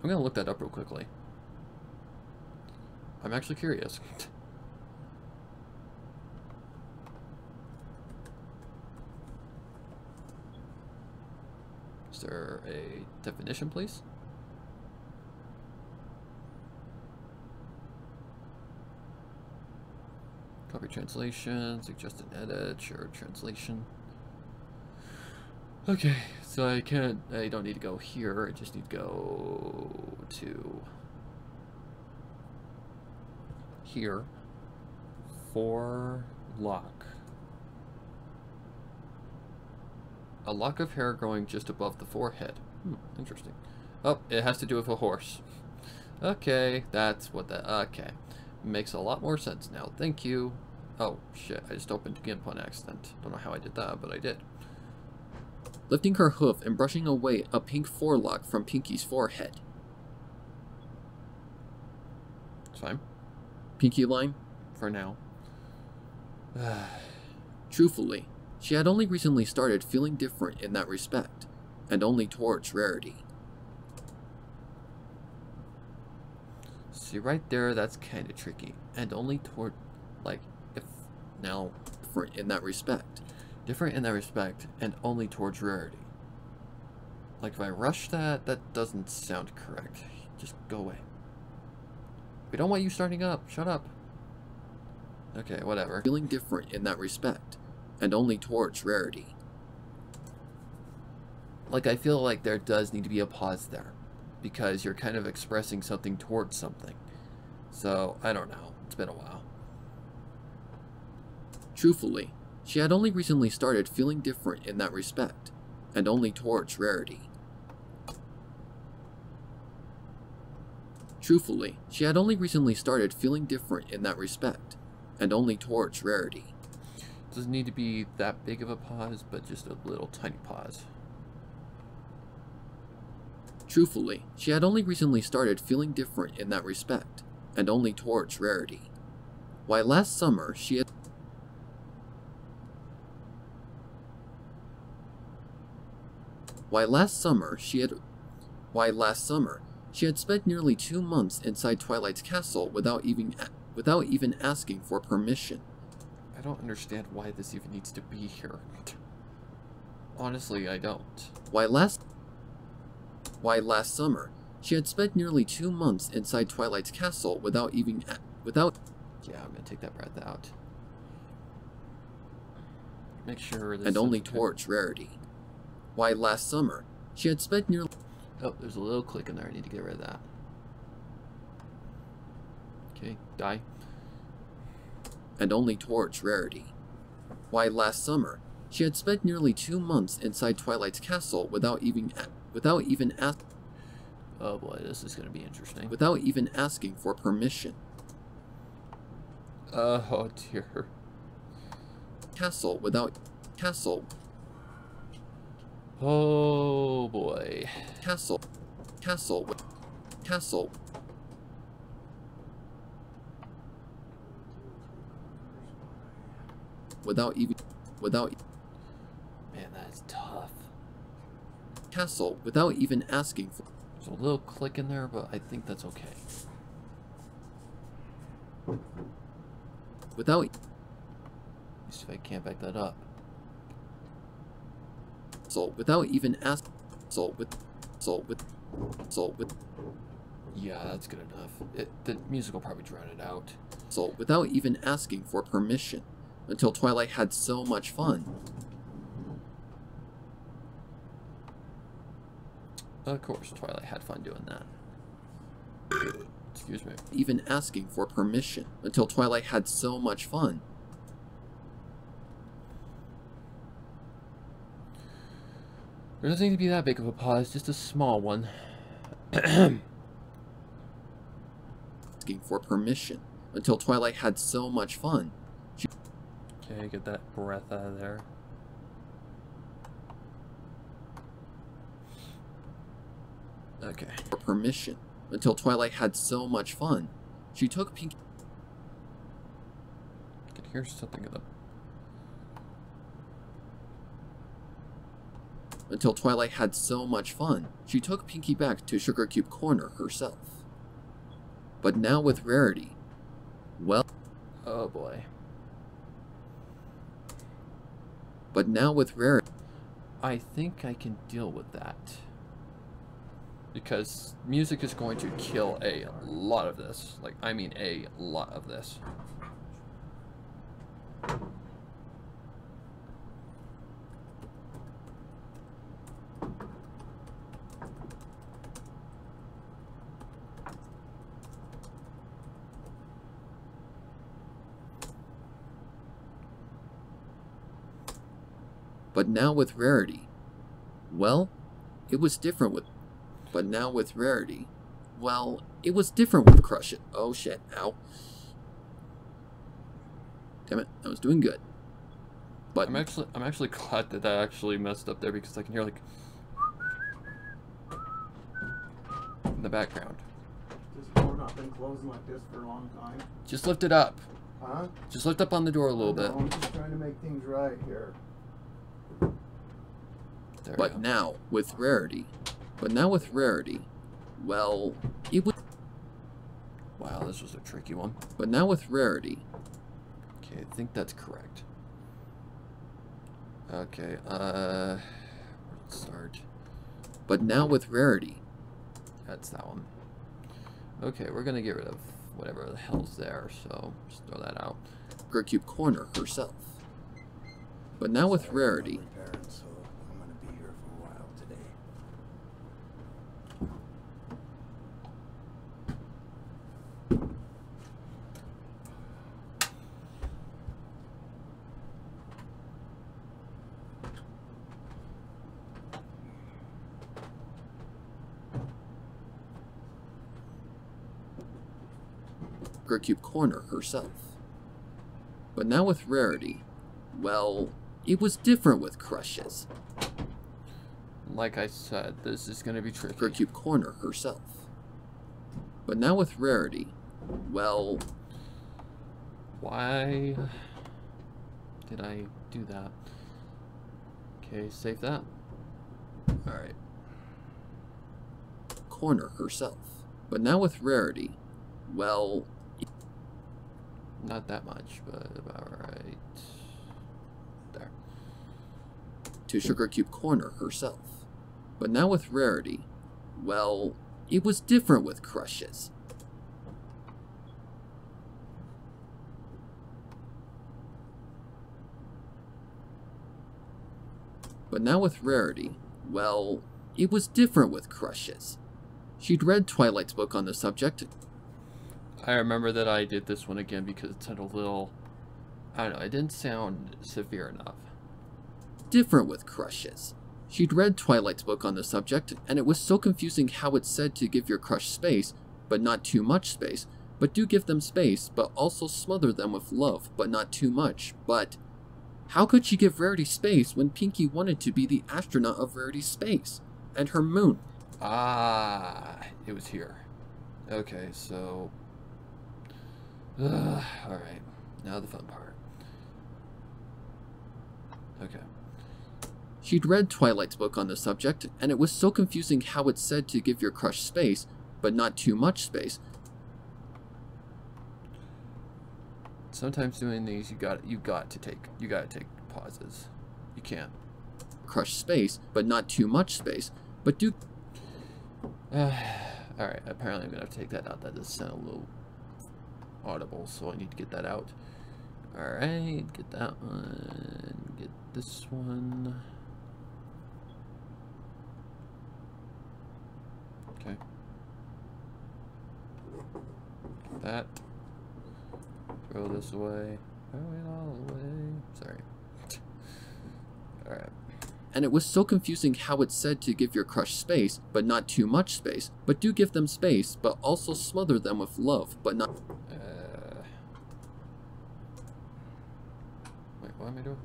I'm gonna look that up real quickly. I'm actually curious. Is there a definition, please? Copy translation, suggested edit, share translation. Okay, so I don't need to go here, I just need to go to here. Forelock. A lock of hair growing just above the forehead. Interesting. Oh, it has to do with a horse. Okay, that's what that... Okay. Makes a lot more sense now. Thank you. Oh, shit. I just opened GIMP on accident. Don't know how I did that, but I did. Lifting her hoof and brushing away a pink forelock from Pinky's forehead. It's fine. Pinky line? For now. Truthfully, she had only recently started feeling different in that respect, and only towards Rarity. See, right there, that's kind of tricky. And only toward, like, if, now... Different in that respect. Different in that respect, and only towards Rarity. Like, if I rush that, that doesn't sound correct. Just go away. We don't want you starting up. Shut up. Okay, whatever. Feeling different in that respect, and only towards Rarity. Like, I feel like there does need to be a pause there, because you're kind of expressing something towards something. So, I don't know. It's been a while. Truthfully, she had only recently started feeling different in that respect, and only towards Rarity. Truthfully, she had only recently started feeling different in that respect, and only towards Rarity. Doesn't need to be that big of a pause, but just a little tiny pause. Truthfully, she had only recently started feeling different in that respect, and only towards Rarity. Why last summer she had spent nearly 2 months inside Twilight's castle without even asking for permission. I don't understand why this even needs to be here. Honestly, I don't. Why last summer she had spent nearly 2 months inside Twilight's castle without Yeah, I'm gonna take that breath out. Make sure this and only okay. towards Rarity. Why last summer she had spent nearly Oh, there's a little click in there. I need to get rid of that. Okay, die. and only towards Rarity. Why last summer she had spent nearly 2 months inside Twilight's castle without even Oh boy, this is gonna be interesting. asking for permission. Oh dear. Castle Oh boy. castle without Man, that's tough. castle without even asking for There's a little click in there, but I think that's okay. without At least if I can't back that up. without even ask with Yeah, that's good enough. The music will probably drown it out. without even asking for permission, until Twilight had so much fun. Of course, Twilight had fun doing that. Excuse me. Even asking for permission, until Twilight had so much fun. There doesn't need to be that big of a pause, just a small one. Asking for permission, until Twilight had so much fun. Okay, get that breath out of there. Okay. For permission, until Twilight had so much fun. She took Pinkie I can hear something in the... until Twilight had so much fun. She took Pinkie back to Sugar Cube Corner herself. But now with Rarity, well, Oh boy. but now with Rarity, I think I can deal with that. Because music is going to kill a lot of this. Like, I mean a lot of this. but now with Rarity, well, it was different with, but now with Rarity, well, it was different with Crush It. Oh shit, ow. Damn it, I was doing good. But I'm actually glad that actually messed up there because I can hear like in the background. This door not been closing like this for a long time. Just lift it up. Huh? Just lift up on the door a little bit. I'm just trying to make things right here. There we but go. now with Rarity, well, it was, Wow, this was a tricky one. but now with Rarity, Okay, I think that's correct. Okay, where'd it start? but now with Rarity, That's that one. Okay, we're gonna get rid of whatever the hell's there, so just throw that out. Sugar Cube Corner herself. But now with Rarity, My parents, so I'm gonna be here for a while today. Sugar Cube Corner herself. But now with Rarity, well, it was different with crushes. Like I said, this is gonna be tricky. Her cute corner herself. But now with Rarity, well... Why did I do that? Okay, save that. Alright. Corner herself. But now with Rarity, well... Not that much, but about right there. To Sugar Cube corner herself. But now with Rarity, well, it was different with crushes. But now with Rarity, well, it was different with crushes. She'd read Twilight's book on the subject. I remember that I did this one again because it sounded a little, I don't know, it didn't sound severe enough. Different with crushes. She'd read Twilight's book on the subject, and it was so confusing how it said to give your crush space, but not too much space, but do give them space, but also smother them with love, but not too much, but... How could she give Rarity space when Pinkie wanted to be the astronaut of Rarity's space? And her moon. Ah, it was here. Okay, so... Alright, now the fun part. Okay. She'd read Twilight's book on the subject, and it was so confusing how it said to give your crush space, but not too much space. Sometimes doing these, you got to take pauses. You can't. Crush space, but not too much space, but do... Alright, apparently I'm gonna have to take that out. That does sound a little audible, so I need to get that out. Alright, get that one. Get this one. Okay. Get that. Throw this away. Throw it all away. Sorry. Alright. And it was so confusing how it said to give your crush space, but not too much space, but do give them space, but also smother them with love, but not... Wait, what am I doing?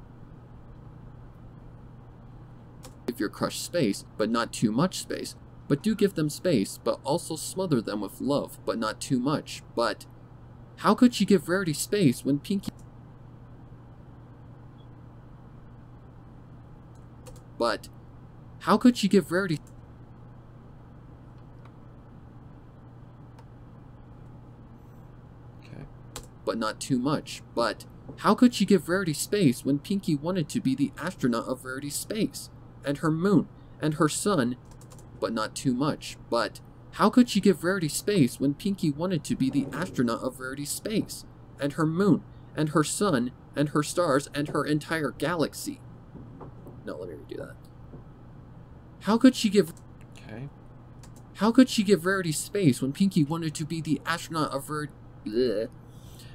Give your crush space, but not too much space, but do give them space, but also smother them with love, but not too much, but... How could she give Rarity space when Pinkie... But... How could she give Rarity... Okay. But not too much, but... How could she give Rarity space when Pinkie wanted to be the astronaut of Rarity's space? And her moon, and her sun... But not too much, but... How could she give Rarity space when Pinkie wanted to be the astronaut of Rarity's space? And her moon, and her sun, and her stars, and her entire galaxy. No, let me redo that. How could she give... Okay. How could she give Rarity space when Pinkie wanted to be the astronaut of Rarity...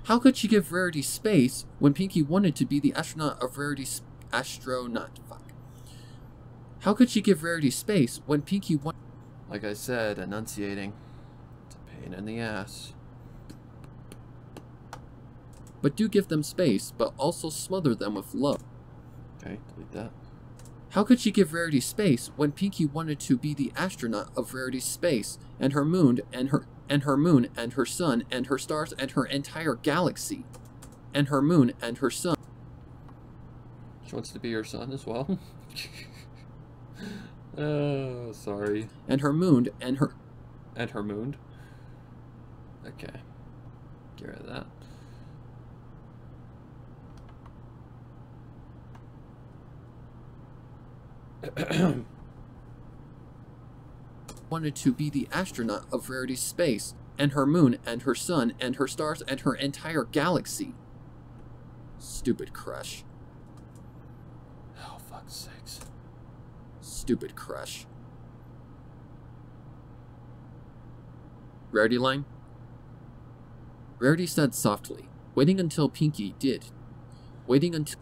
How could she give Rarity space when Pinkie wanted to be the astronaut of Rarity's... Astronaut, fuck. How could she give Rarity space when Pinkie wanted... Like I said, enunciating. It's a pain in the ass. But do give them space, but also smother them with love. Okay, delete that. How could she give Rarity space when Pinkie wanted to be the astronaut of Rarity's space, and her moon, and her moon, and her sun, and her stars, and her entire galaxy, and her moon, and her sun? She wants to be your son as well. Oh, sorry. And her moon, and her... And her moon. Okay. Get rid of that. wanted to be the astronaut of Rarity's space, and her moon, and her sun, and her stars, and her entire galaxy. Stupid crush. Oh, fuck's sakes. Stupid crush. Rarity line? Rarity said softly, waiting until Pinkie did. Waiting until...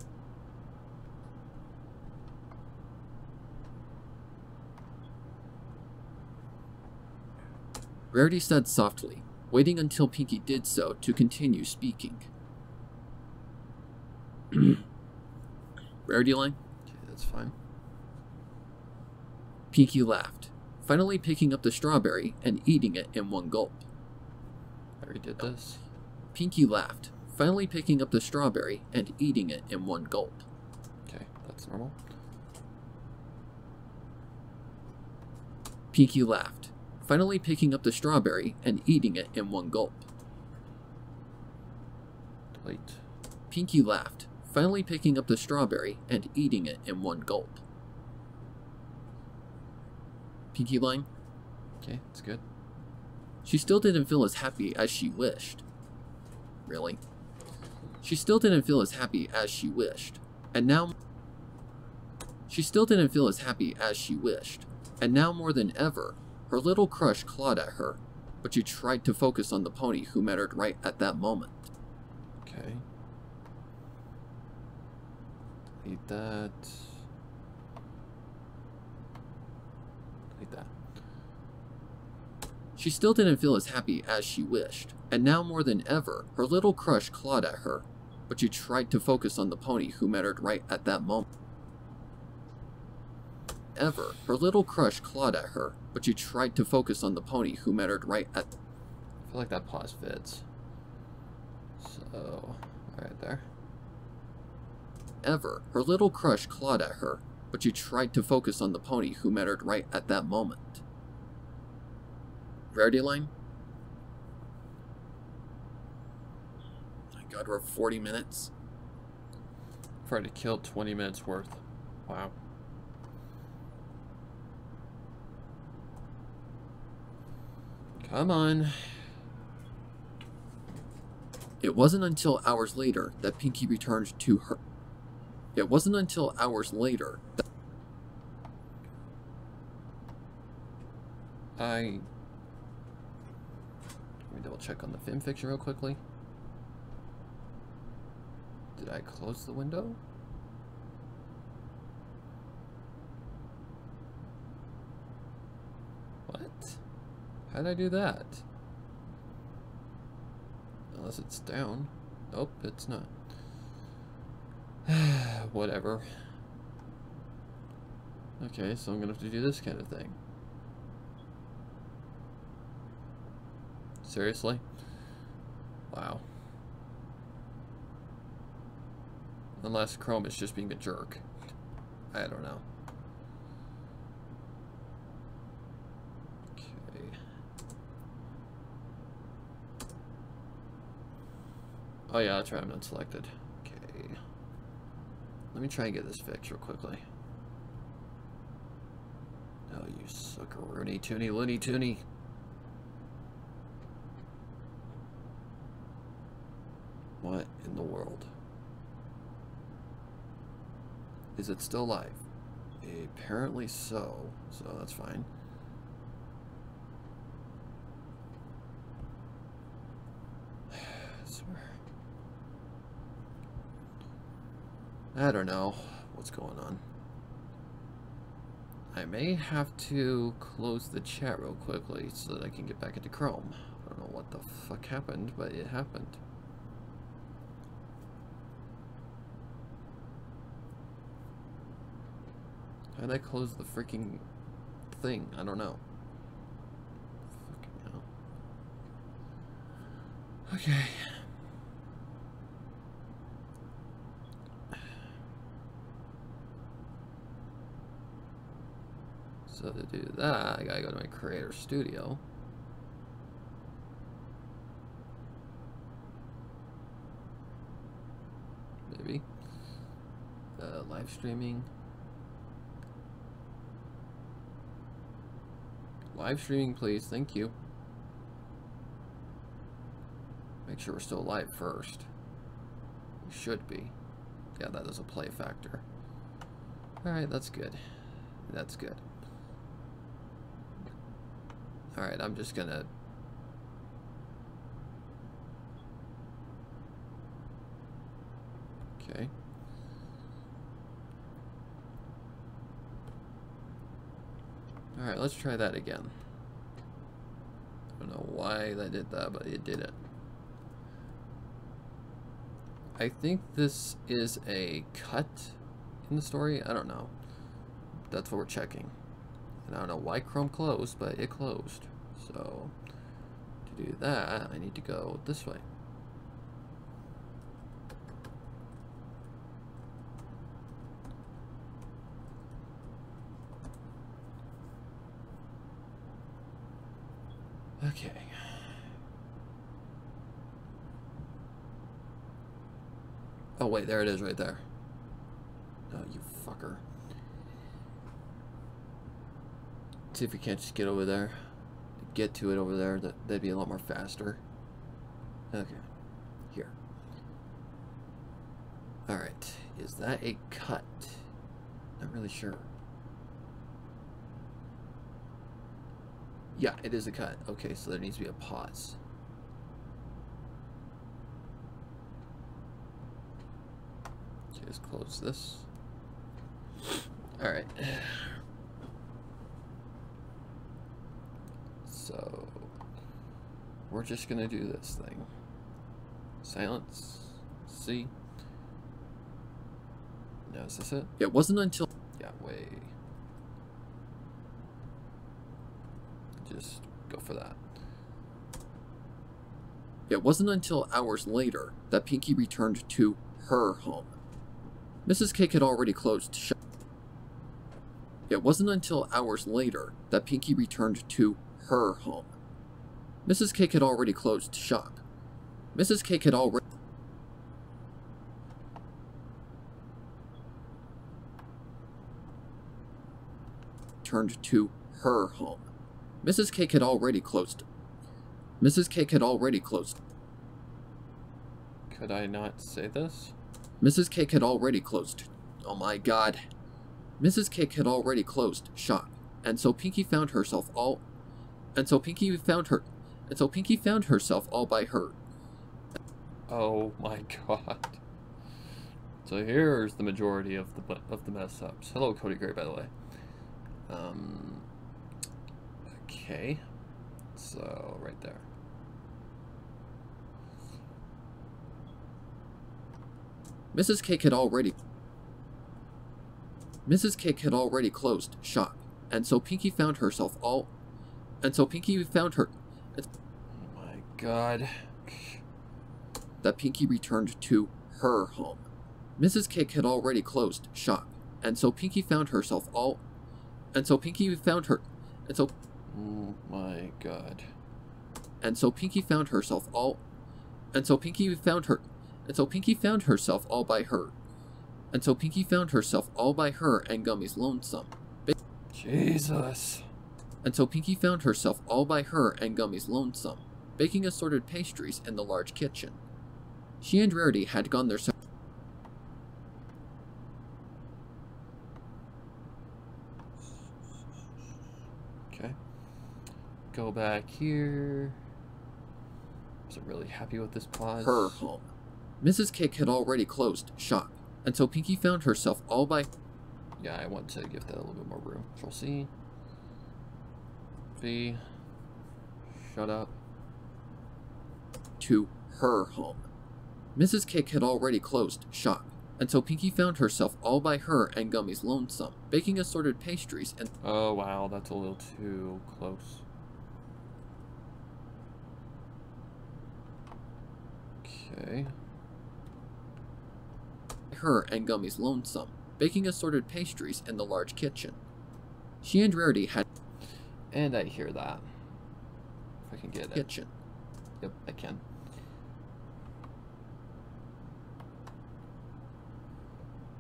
Rarity said softly, waiting until Pinkie did so to continue speaking. Rarity line? Okay, that's fine. Pinky laughed, finally picking up the strawberry and eating it in one gulp. I already did this. Pinky laughed, finally picking up the strawberry and eating it in one gulp. Okay, that's normal. Pinky laughed, finally picking up the strawberry and eating it in one gulp. Delete. Pinky laughed, finally picking up the strawberry and eating it in one gulp. Pinky line? Okay, that's good. She still didn't feel as happy as she wished. Really? She still didn't feel as happy as she wished. And now... She still didn't feel as happy as she wished. And now more than ever, her little crush clawed at her, but she tried to focus on the pony who mattered right at that moment. Okay. Delete that. Delete that. She still didn't feel as happy as she wished, and now more than ever, her little crush clawed at her, but she tried to focus on the pony who mattered right at that moment. Her little crush clawed at her, but she tried to focus on the pony who mattered right at... I feel like that pause fits. So, right there. Her little crush clawed at her, but she tried to focus on the pony who mattered right at that moment. Rarity line? My god, we're 40 minutes. I've already killed 20 minutes worth. Wow. Come on. It wasn't until hours later that Pinky returned to her. It wasn't until hours later that... Let me double check on the film fiction real quickly. Did I close the window? What? How did I do that? Unless it's down. Nope, it's not. Whatever. Okay, so I'm gonna have to do this kind of thing. Seriously? Wow. Unless Chrome is just being a jerk. I don't know. Okay. Oh yeah, that's right, I'm not selected. Okay. Let me try and get this fixed real quickly. Oh, you sucker, Rooney Tooney, Looney Tooney. What in the world? Is it still live? Apparently so that's fine. I don't know what's going on. I may have to close the chat real quickly so that I can get back into Chrome. I don't know what the fuck happened, but it happened. How did I close the freaking thing? I don't know. Fucking hell. Okay. So to do that, I gotta go to my Creator Studio. Maybe. Live streaming. Live streaming, please. Thank you. Make sure we're still live first. We should be. Yeah, that is a play factor. Alright, that's good. That's good. Alright, I'm just gonna... Okay. Alright, let's try that again. I don't know why that did that, but it did it. I think this is a cut in the story? I don't know. That's what we're checking. And I don't know why Chrome closed, but it closed. So, to do that, I need to go this way. Okay. Oh wait, there it is right there. Oh, you fucker. See if we can't just get over there. Get to it over there. That'd be a lot more faster. Okay. Here. Alright. Is that a cut? Not really sure. Yeah, it is a cut. Okay, so there needs to be a pause. Okay, let's close this. Alright. So, we're just gonna do this thing. Silence. C. Now, is this it? It wasn't until... Yeah, wait. Just go for that. It wasn't until hours later that Pinky returned to her home. Mrs. Cake had already closed shop. It wasn't until hours later that Pinky returned to her home. Mrs. Cake had already closed shop. Mrs. Cake had already... returned to her home. Mrs. Cake had already closed. Mrs. Cake had already closed. Could I not say this? Mrs. Cake had already closed. Oh my god. Mrs. Cake had already closed shop. And so Pinky found herself all... And so Pinky found herself all by her. Oh my god. So here's the majority of the mess ups. Hello, Cody Gray, by the way. Okay. So right there. Mrs. Cake had already closed shop. And so Pinky found herself all... And so Pinky found her... Oh my god. That Pinky returned to her home. Mrs. Cake had already closed shop. And so Pinky found herself all... And so Pinky found her... And so... Oh my god. And so Pinky found herself all... And so Pinky found her... And so Pinky found herself all by her. And so Pinky found herself all by her and Gummy's lonesome. Jesus. And so Pinky found herself all by her and Gummy's lonesome, baking assorted pastries in the large kitchen. She and Rarity had gone their separate... Okay. Go back here. Wasn't really happy with this pause. her home. Mrs. Cake had already closed shop, and so Pinky found herself all by... Yeah, I want to give that a little bit more room. Control C. B. Shut up. to her home. Mrs. Cake had already closed shop, and so Pinky found herself all by her and Gummy's lonesome, baking assorted pastries and... Oh wow, that's a little too close. Okay. her and Gummy's lonesome, baking assorted pastries in the large kitchen. She and Rarity had... And I hear that. If I can get it. kitchen. Yep, I can.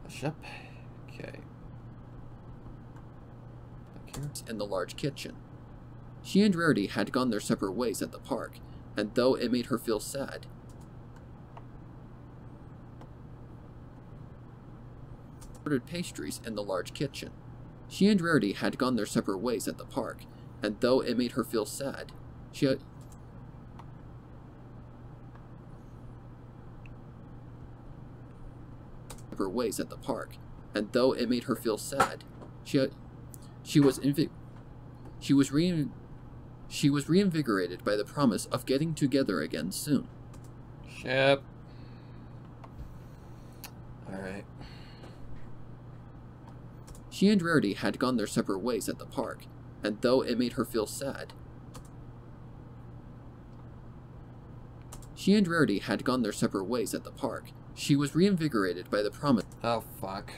Shep. Okay. Back here. In the large kitchen. She and Rarity had gone their separate ways at the park, and though it made her feel sad, ordered pastries in the large kitchen. She and Rarity had gone their separate ways at the park, and though it made her feel sad, she had... separate ways at the park, and though it made her feel sad, she was reinvigorated by the promise of getting together again soon. Shep. Alright. She and Rarity had gone their separate ways at the park, and though it made her feel sad, she and Rarity had gone their separate ways at the park. She was reinvigorated by the promise. Oh, fuck.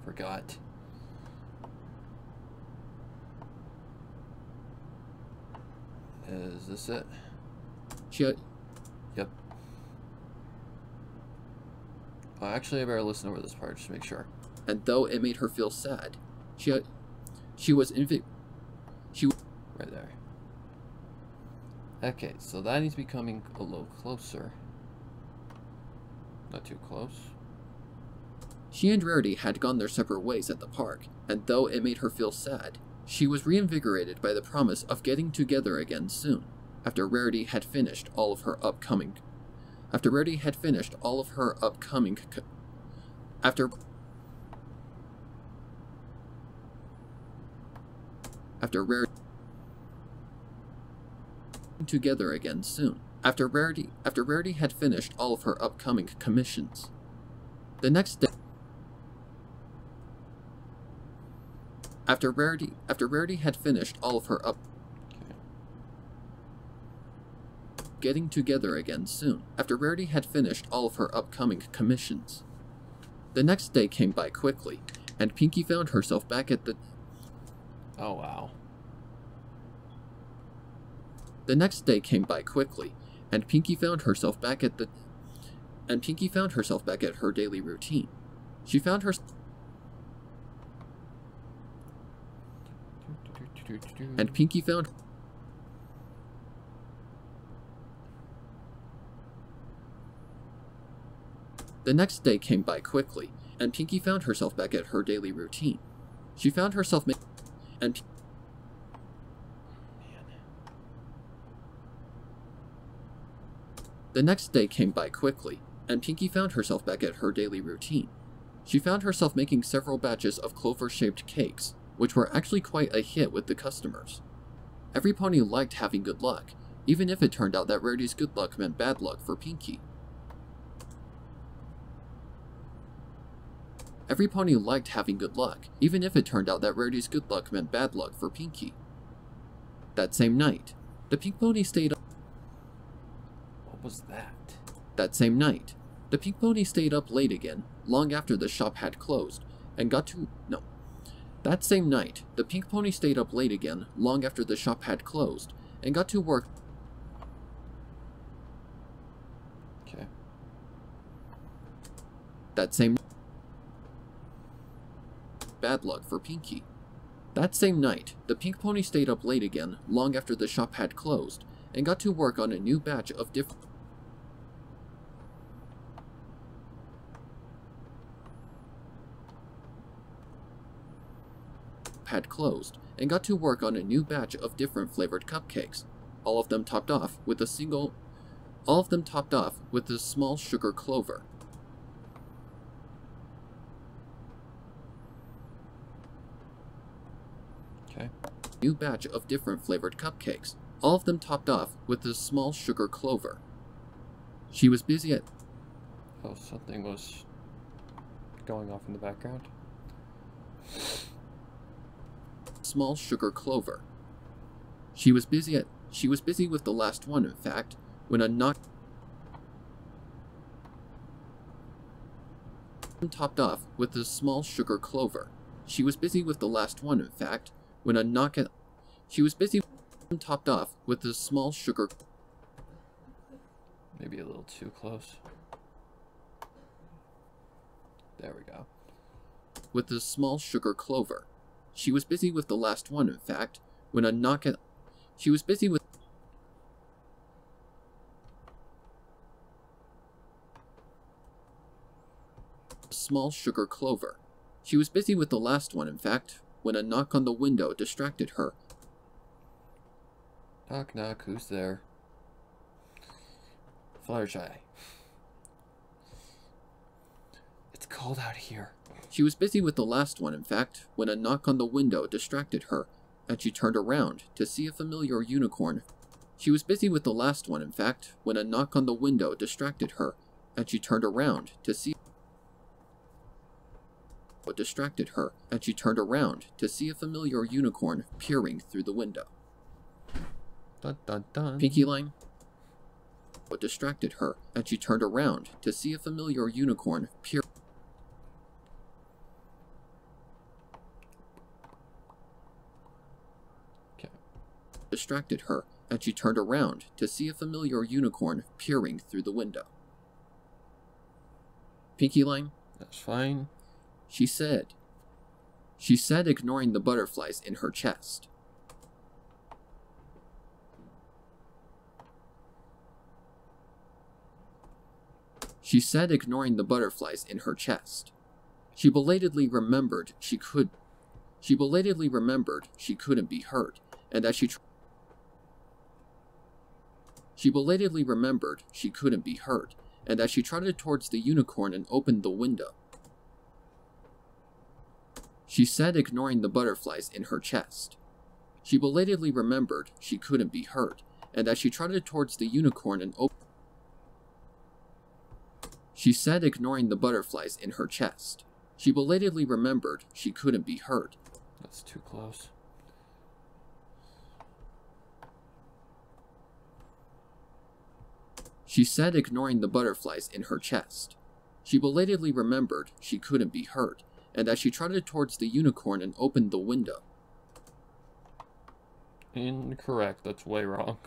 Forgot. Is this it? Yep. Oh, actually, I better listen over this part just to make sure. And though it made her feel sad, she was right there. Okay, so that needs to be coming a little closer. Not too close. She and Rarity had gone their separate ways at the park, and though it made her feel sad, she was reinvigorated by the promise of getting together again soon, after Rarity had finished all of her upcoming After Rarity had finished all of her upcoming After Rarity had finished all of her upcoming commissions. The next day, after Rarity had finished all of her getting together again soon. After Rarity had finished all of her upcoming commissions. The next day came by quickly, and Pinkie found herself back at the Oh, wow. The next day came by quickly, and Pinkie found herself back at her daily routine. She found her and Pinkie found The next day came by quickly, and Pinkie found herself back at her daily routine. She found herself The next day came by quickly, and Pinkie found herself back at her daily routine. She found herself making several batches of clover-shaped cakes, which were actually quite a hit with the customers. Every pony liked having good luck, even if it turned out that Rarity's good luck meant bad luck for Pinkie. Every pony liked having good luck, even if it turned out that Rarity's good luck meant bad luck for Pinkie. That same night, the pink pony stayed up. What was that? That same night, the pink pony stayed up late again, long after the shop had closed, and got to... No. That same night, the pink pony stayed up late again, long after the shop had closed, and got to work... Okay. That same... Bad luck for Pinkie. That same night, the pink pony stayed up late again, long after the shop had closed, and got to work on a new batch of different... had closed, and got to work on a new batch of different flavored cupcakes, all of them topped off with a small sugar clover. Okay. New batch of different flavored cupcakes, all of them topped off with a small sugar clover. She was busy at... Oh, something was going off in the background. Small sugar clover. She was busy with the last one, in fact, when a knock... topped off with a small sugar clover. She was busy with the last one, in fact, when a knock at... She was busy topped off with a small sugar... Maybe a little too close. There we go. With a small sugar clover. She was busy with the last one, in fact, when a knock at... She was busy with... Small sugar clover. She was busy with the last one, in fact, when a knock on the window distracted her. Knock knock, who's there? Fluttershy. It's cold out here. She was busy with the last one, in fact, when a knock on the window distracted her, and she turned around to see a familiar unicorn. She was busy with the last one, in fact, when a knock on the window distracted her, and she turned around to see what distracted her, and she turned around to see a familiar unicorn peering through the window. Dun dun dun. Pinky line. What distracted her, and she turned around to see a familiar unicorn peering. Okay. Distracted her, and she turned around to see a familiar unicorn peering through the window. Pinky line. That's fine. She said, ignoring the butterflies in her chest. She said, ignoring the butterflies in her chest. She belatedly remembered she couldn't be hurt, and as she belatedly remembered she couldn't be hurt, and as she trotted towards the unicorn and opened the window. She said, ignoring the butterflies in her chest. She belatedly remembered she couldn't be hurt, and as she trotted towards the unicorn and opened. She said, ignoring the butterflies in her chest. She belatedly remembered she couldn't be hurt. That's too close. She said, ignoring the butterflies in her chest. She belatedly remembered she couldn't be hurt, and as she trotted towards the unicorn and opened the window. Incorrect. That's way wrong.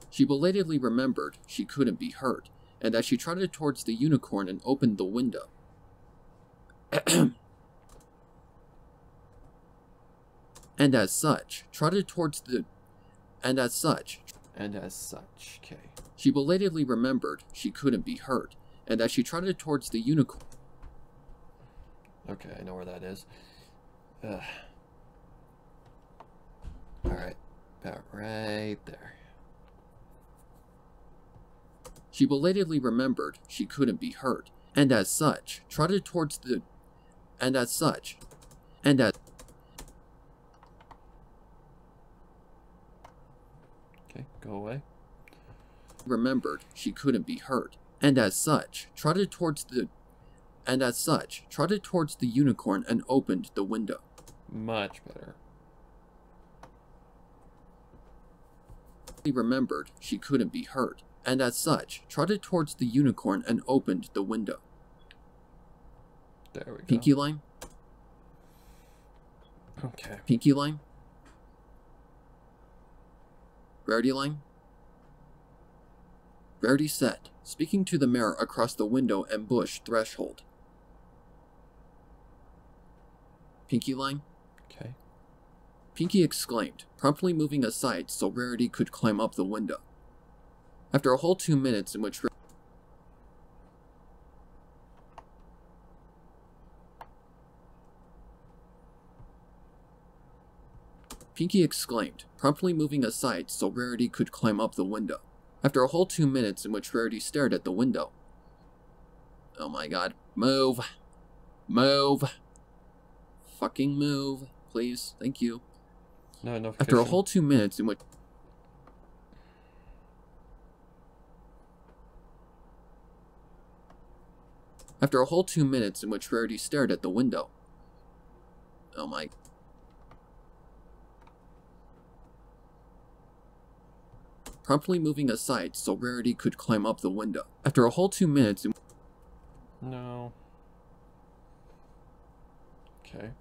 She belatedly remembered she couldn't be hurt, and as she trotted towards the unicorn and opened the window. And as such, Okay. she belatedly remembered she couldn't be hurt, and as she trotted towards the unicorn. Okay, I know where that is. Alright. About right there. She belatedly remembered she couldn't be hurt, and as such, trotted towards the. Okay, go away. Remembered she couldn't be hurt, and as such, trotted towards the unicorn and opened the window. Much better. Remembered she couldn't be hurt, and as such, trotted towards the unicorn and opened the window. There we go. Pinky line? Okay. Pinky line? Rarity line? Rarity said, speaking to the mirror across the window and bush threshold. Pinky line? Okay. Pinky exclaimed, promptly moving aside so Rarity could climb up the window. After a whole 2 minutes in which Pinky exclaimed, promptly moving aside so Rarity could climb up the window. After a whole 2 minutes in which Rarity stared at the window. Oh my god. Move. Move. Fucking move. Please. Thank you. No, no. After a whole 2 minutes in which... After a whole 2 minutes in which Rarity stared at the window. Oh my... Promptly moving aside so Rarity could climb up the window. After a whole 2 minutes in... No. Okay.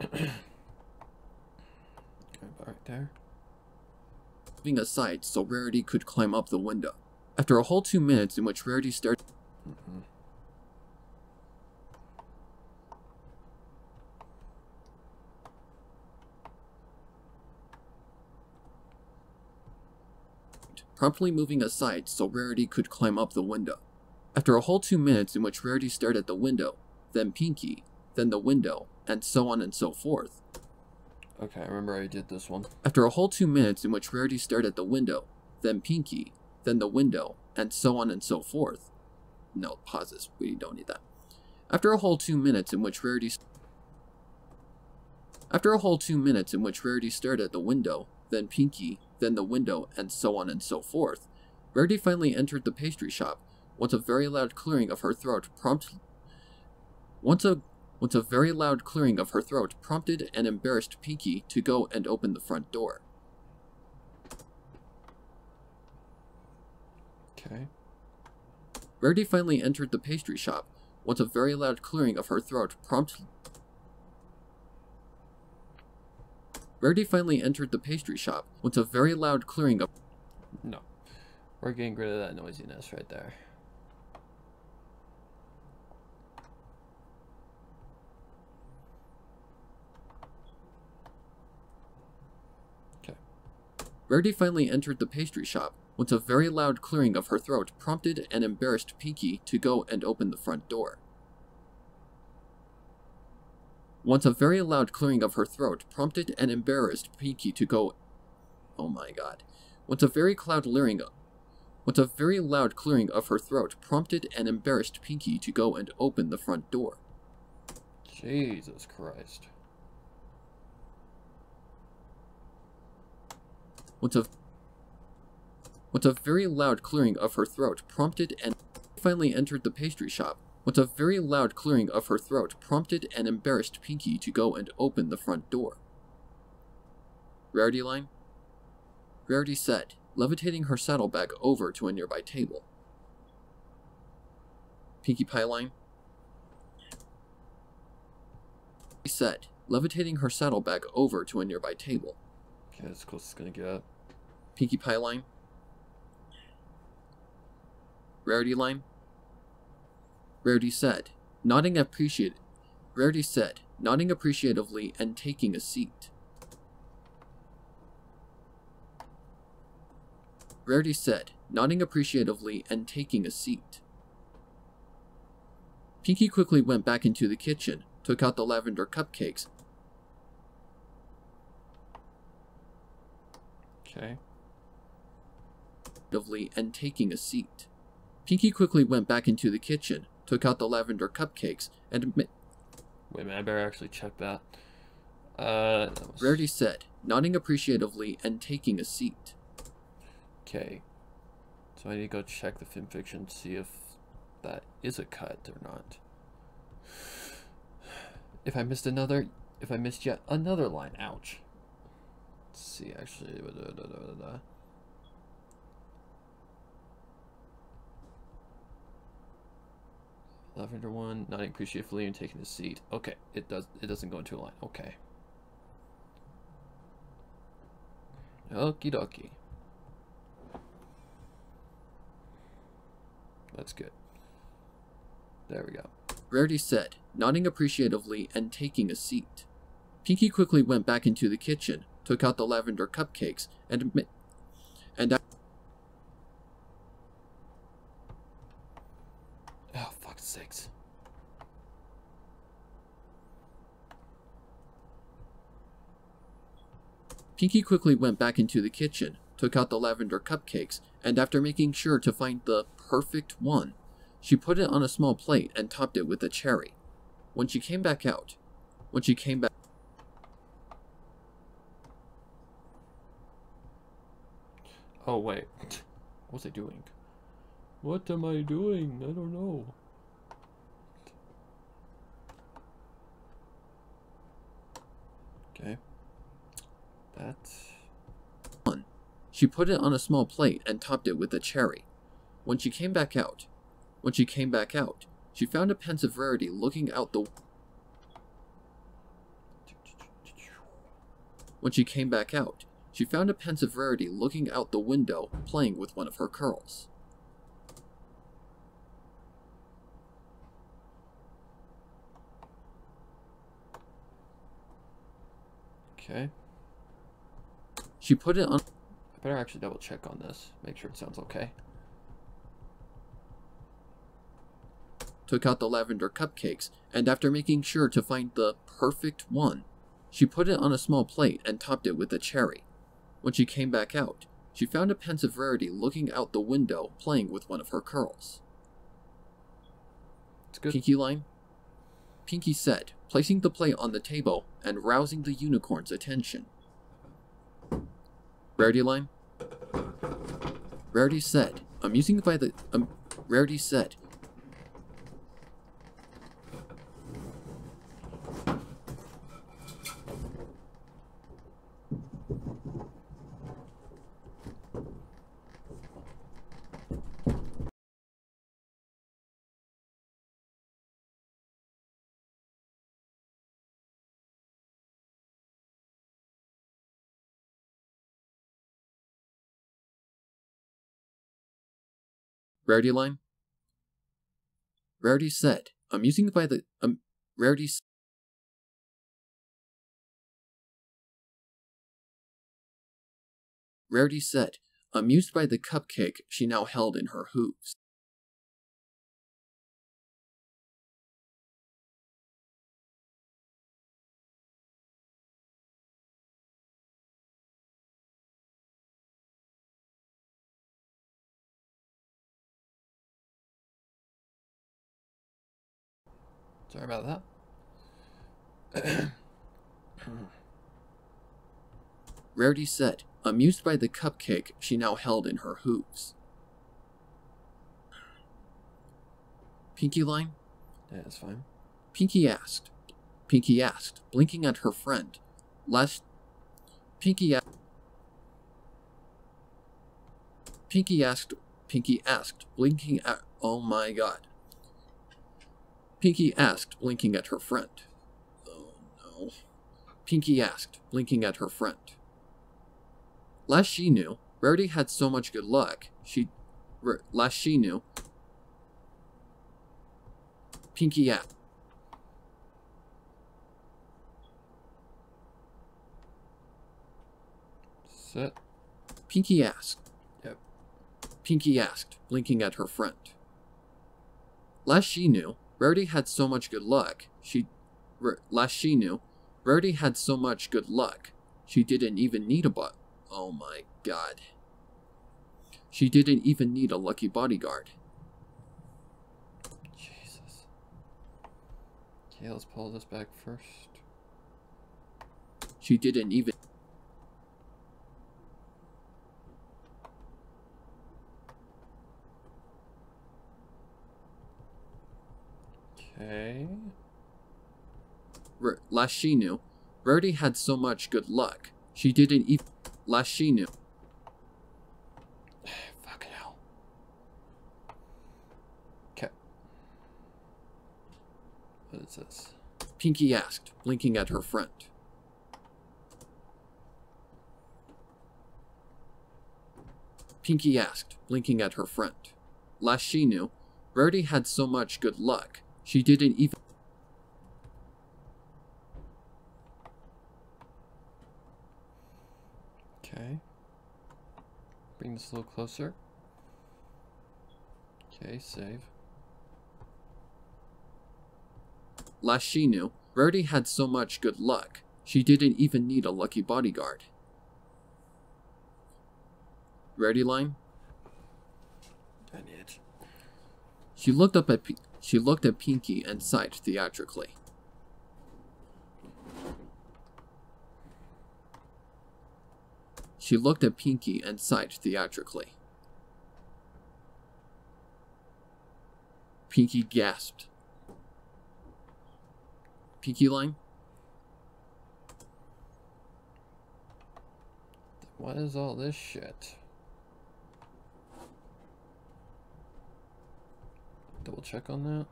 Okay, about right there. Moving aside so Rarity could climb up the window. After a whole 2 minutes in which Rarity stared... Promptly moving aside so Rarity could climb up the window. After a whole 2 minutes in which Rarity stared at the window, then Pinky, then the window, and so on and so forth. Okay, I remember I did this one. After a whole 2 minutes in which Rarity stared at the window, then Pinky, then the window, and so on and so forth. No, pauses. We don't need that. After a whole 2 minutes in which Rarity... After a whole 2 minutes in which Rarity stared at the window, then Pinky, then the window, and so on and so forth, Rarity finally entered the pastry shop, once a very loud clearing of her throat prompted an embarrassed Pinky to go and open the front door. Okay. Rarity finally entered the pastry shop, once a very loud clearing of her throat prompted Rarity finally entered the pastry shop, once a very loud clearing of... No. We're getting rid of that noisiness right there. Rarity finally entered the pastry shop, once a very loud clearing of her throat prompted an embarrassed Pinky to go and open the front door. Once a very loud clearing of her throat prompted an embarrassed Pinky to go... Oh my god. Once a very loud clearing of her throat prompted an embarrassed Pinky to go and open the front door. Jesus Christ. Once a very loud clearing of her throat prompted an... Finally entered the pastry shop. Once a very loud clearing of her throat prompted an embarrassed Pinky to go and open the front door. Rarity line? Rarity said, levitating her saddlebag over to a nearby table. Pinkie Pie line? He said, levitating her saddlebag over to a nearby table. Okay, that's close it's gonna get. Pinkie Pie line? Rarity line? Rarity said, nodding appreciatively and taking a seat. Rarity said, nodding appreciatively and taking a seat. Pinky quickly went back into the kitchen, took out the lavender cupcakes. Okay. And taking a seat. Pinky quickly went back into the kitchen, took out the lavender cupcakes, and... Wait a minute, I better actually check that. Rarity said, nodding appreciatively and taking a seat. Okay. So I need to go check the fanfiction to see if that is a cut or not. If I missed yet another line, ouch. Let's see, actually. Lavender one, nodding appreciatively and taking the seat. Okay, it doesn't go into a line. Okay. Okie dokie. That's good. There we go. Rarity said, nodding appreciatively and taking a seat. Pinky quickly went back into the kitchen, took out the lavender cupcakes, and oh, fuck's sakes. Pinky quickly went back into the kitchen, took out the lavender cupcakes, and after making sure to find the perfect one, she put it on a small plate and topped it with a cherry. When she came back... Oh, wait. What was I doing? What am I doing? I don't know. Okay. That's... She put it on a small plate and topped it with a cherry. When she came back out, she found a pensive Rarity looking out the... When she came back out, she found a pensive Rarity looking out the window, playing with one of her curls. Okay. She put it on... I better actually double check on this. Make sure it sounds okay. Took out the lavender cupcakes, and after making sure to find the perfect one, she put it on a small plate and topped it with a cherry. When she came back out, she found a pensive Rarity looking out the window, playing with one of her curls. It's good. Pinky line? Pinky said, placing the plate on the table and rousing the unicorn's attention. Rarity line? Rarity said, amused by the Rarity said. Rarity line? Rarity said, amusing by the, Rarity Rarity said, amused by the cupcake she now held in her hooves. Sorry about that. Rarity said, amused by the cupcake she now held in her hooves. Pinky line? Yeah, that's fine. Pinky asked, blinking at her friend. Pinky asked, blinking at, oh my god. Pinky asked, blinking at her friend. Oh no. Pinky asked, blinking at her friend. Last she knew, Rarity had so much good luck, last she knew, Pinky asked. Sit. Pinky asked. Yep. Pinky asked, blinking at her friend. Last she knew, Rarity had so much good luck, last she knew, Rarity had so much good luck, she didn't even need a oh my god. She didn't even need a lucky bodyguard. Jesus. Okay, let's pull this back first. She didn't even... Okay. Last she knew, Rarity had so much good luck, she didn't even... Last she knew. Fucking hell. Okay. What is this? Pinky asked, blinking at her friend. Pinky asked, blinking at her friend. Last she knew, Rarity had so much good luck, she didn't even... Okay. Bring this a little closer. Okay, save. Last she knew, Rarity had so much good luck, she didn't even need a lucky bodyguard. Rarity line? I need it. She looked at Pinky and sighed theatrically. She looked at Pinky and sighed theatrically. Pinky gasped. Pinky line? What is all this shit? Double check on that.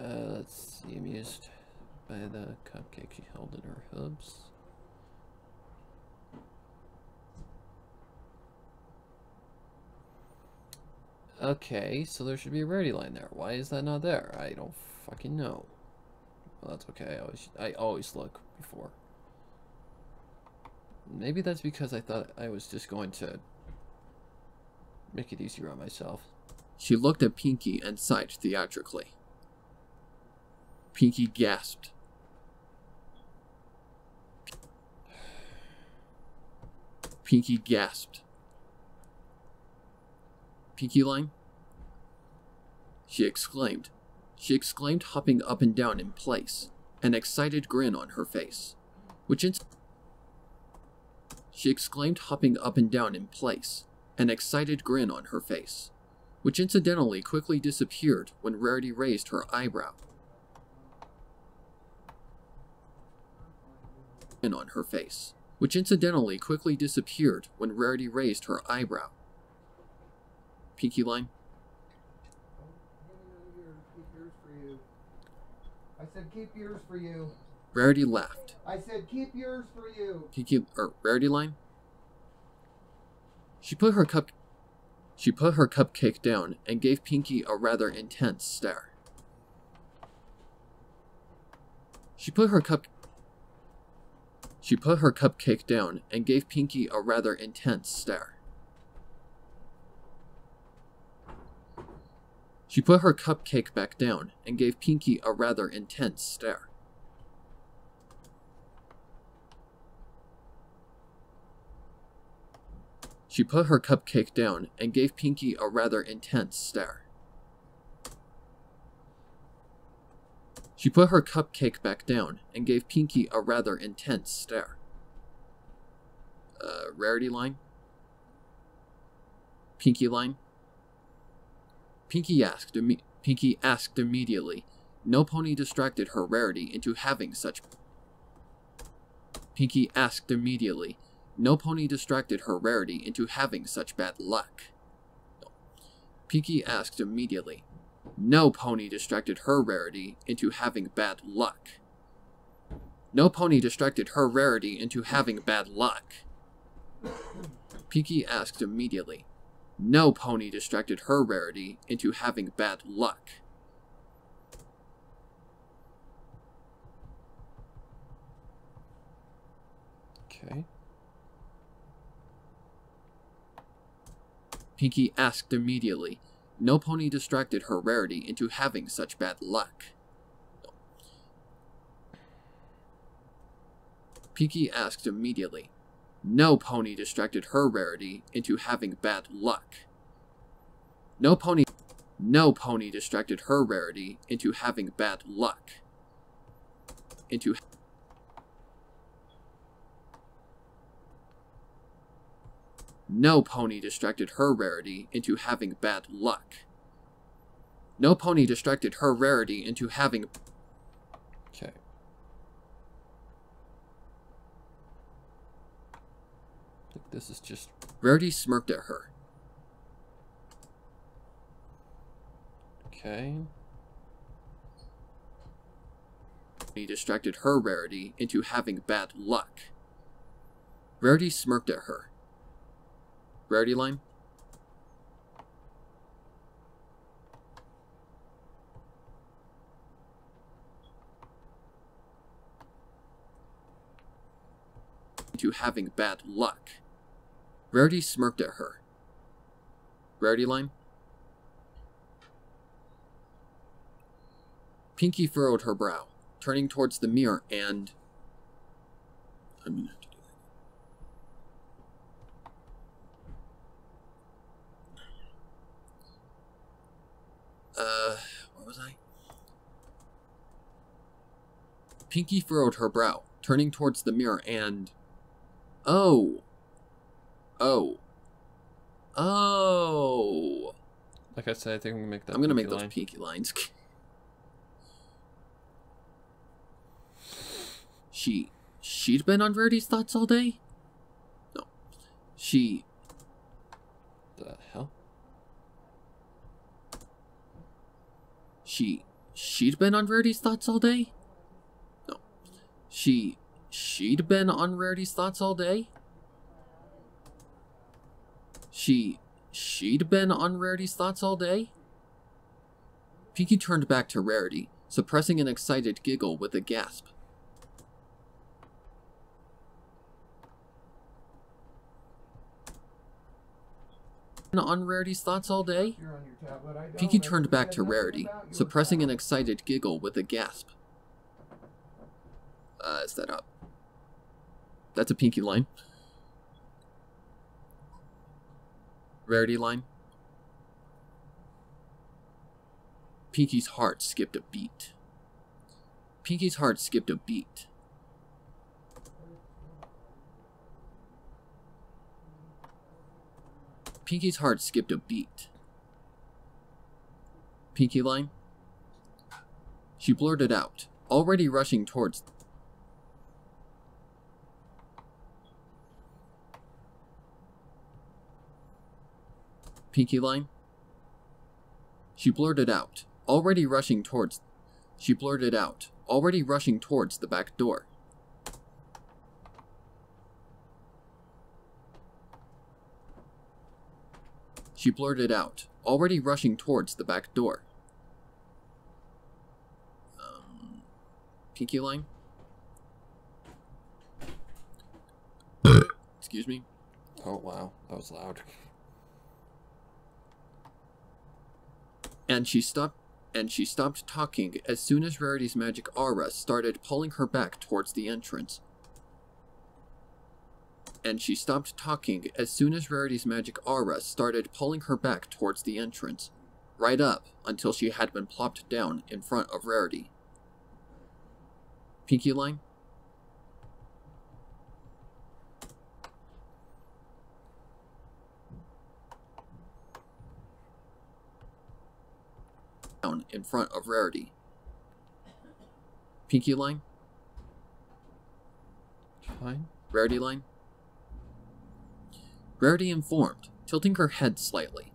Let's see, amused by the cupcake she held in her hooves. Okay, so there should be a rarity line there. Why is that not there? I don't fucking know. Well, that's okay. I always look before. Maybe that's because I thought I was just going to make it easier on myself. She looked at Pinky and sighed theatrically. Pinky gasped. Pinky gasped. Pinky line? She exclaimed, hopping up and down in place, an excited grin on her face, She exclaimed, hopping up and down in place, an excited grin on her face, which incidentally quickly disappeared when Rarity raised her eyebrow. In on her face, which incidentally quickly disappeared when Rarity raised her eyebrow. Pinky line. I said keep yours for you. Rarity laughed. I said keep yours for you. Pinky, Rarity line. She put her cupcake down and gave Pinky a rather intense stare. She put her cupcake down and gave Pinky a rather intense stare. She put her cupcake back down and gave Pinky a rather intense stare. She put her cupcake down and gave Pinky a rather intense stare. She put her cupcake back down and gave Pinky a rather intense stare. Rarity line? Pinky line? Pinky asked immediately. No pony distracted her Rarity into having such... Pinky asked immediately. No pony distracted her Rarity into having such bad luck. Pinky asked immediately. No pony distracted her Rarity into having bad luck. No pony distracted her Rarity into having bad luck. Pinky asked immediately. No pony distracted her Rarity into having bad luck. Okay. Pinky asked immediately. No pony distracted her Rarity into having such bad luck. Pinky asked immediately. No pony distracted her Rarity into having bad luck. No pony distracted her Rarity into having bad luck. No pony distracted her Rarity into having bad luck. No pony distracted her Rarity into having... Okay. I think this is just... Rarity smirked at her. Okay. He distracted her Rarity into having bad luck. Rarity smirked at her. Rarity line? Into having bad luck. Rarity smirked at her. Rarity line? Pinky furrowed her brow, turning towards the mirror and... I'm gonna have to do that. Where was I? Pinky furrowed her brow, turning towards the mirror and... Oh. Like I said, I think I'm gonna make that. I'm gonna make pinky those line. pinky lines. She'd been on Rarity's thoughts all day? No. The hell? She'd been on Rarity's thoughts all day? No. She'd been on Rarity's thoughts all day? She'd been on Rarity's thoughts all day? Pinky turned back to Rarity, suppressing an excited giggle with a gasp. On Rarity's thoughts all day? You're on your tablet. I don't. Pinky I turned said back to nothing Rarity, about your suppressing an tablet. excited giggle with a gasp. Is that up? That's a pinky line. Rarity line. Pinky's heart skipped a beat. Pinky's heart skipped a beat. Pinky's heart skipped a beat. Pinky line? She blurted out, already rushing towards... Pinky line? She blurted out, already rushing towards... She blurted out, already rushing towards the back door. She blurted out, already rushing towards the back door. Pinky line? Excuse me? Oh, wow. That was loud. And she stopped talking as soon as Rarity's magic aura started pulling her back towards the entrance. And she stopped talking as soon as Rarity's magic aura started pulling her back towards the entrance, right up until she had been plopped down in front of Rarity. Pinky line? Down in front of Rarity. Pinky line? Fine. Rarity line? Rarity informed, tilting her head slightly.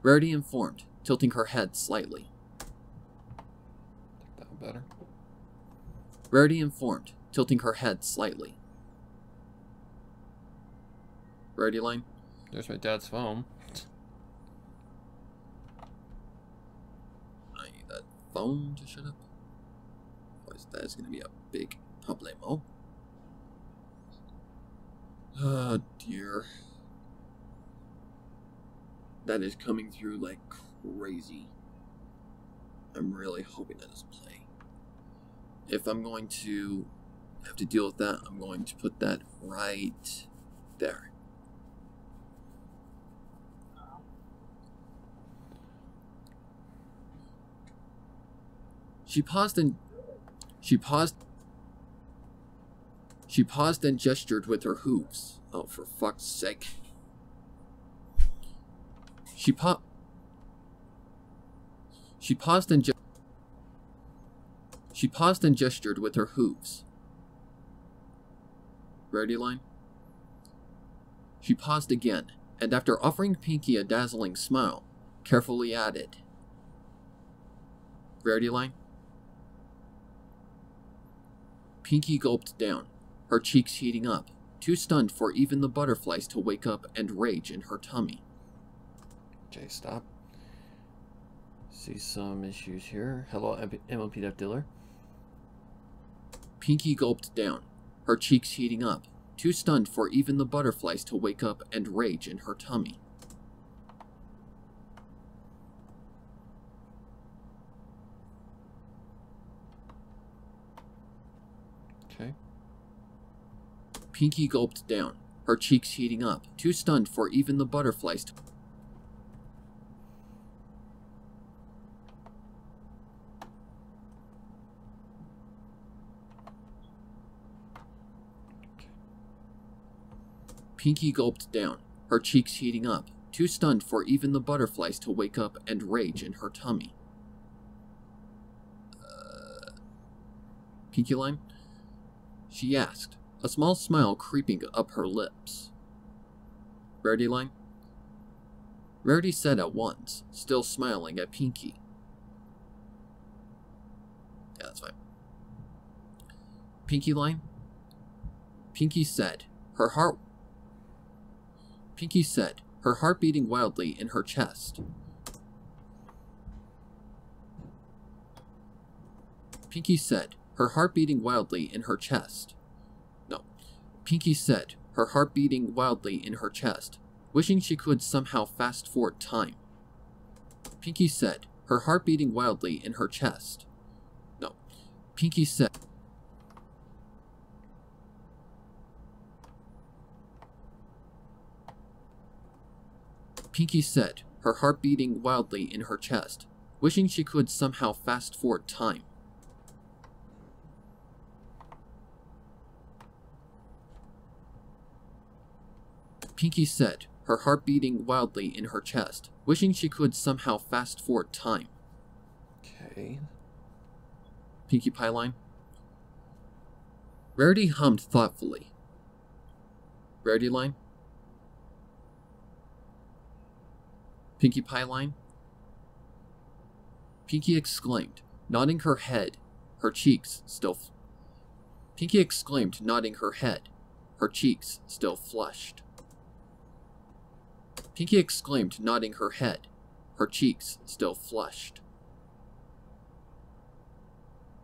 Rarity informed, tilting her head slightly. Think that one better. Rarity informed, tilting her head slightly. Rarity line? There's my dad's phone. I need that phone to shut up. Otherwise that is going to be a big problemo. Oh dear. That is coming through like crazy. I'm really hoping that doesn't play. If I'm going to have to deal with that, I'm going to put that right there. She paused and gestured with her hooves. Oh, for fuck's sake. She paused and gestured with her hooves. Rarity line? She paused again, and after offering Pinky a dazzling smile, carefully added. Rarity line? Pinky gulped down, her cheeks heating up, too stunned for even the butterflies to wake up and rage in her tummy. Okay, stop. See some issues here. Hello, MLPDF dealer. Pinky gulped down, her cheeks heating up, too stunned for even the butterflies to wake up and rage in her tummy. Okay. Pinky gulped down, her cheeks heating up, too stunned for even the butterflies to... Pinky gulped down, her cheeks heating up, too stunned for even the butterflies to wake up and rage in her tummy. Pinky line? She asked, a small smile creeping up her lips. Rarity line? Rarity said at once, still smiling at Pinky. Yeah, that's fine. Pinky line? Pinky said, her heart beating wildly in her chest. Pinky said, her heart beating wildly in her chest. No. Pinky said, her heart beating wildly in her chest, wishing she could somehow fast forward time. Pinky said, her heart beating wildly in her chest. No. Pinky said... Pinky said, her heart beating wildly in her chest, wishing she could somehow fast forward time. Pinky said, her heart beating wildly in her chest, wishing she could somehow fast forward time. Okay. Pinkie Pie line. Rarity hummed thoughtfully. Rarity line. Pinkie Pie line. Pinkie exclaimed, nodding her head, her cheeks still... Pinkie exclaimed, nodding her head, her cheeks still flushed. Pinkie exclaimed, nodding her head, her cheeks still flushed.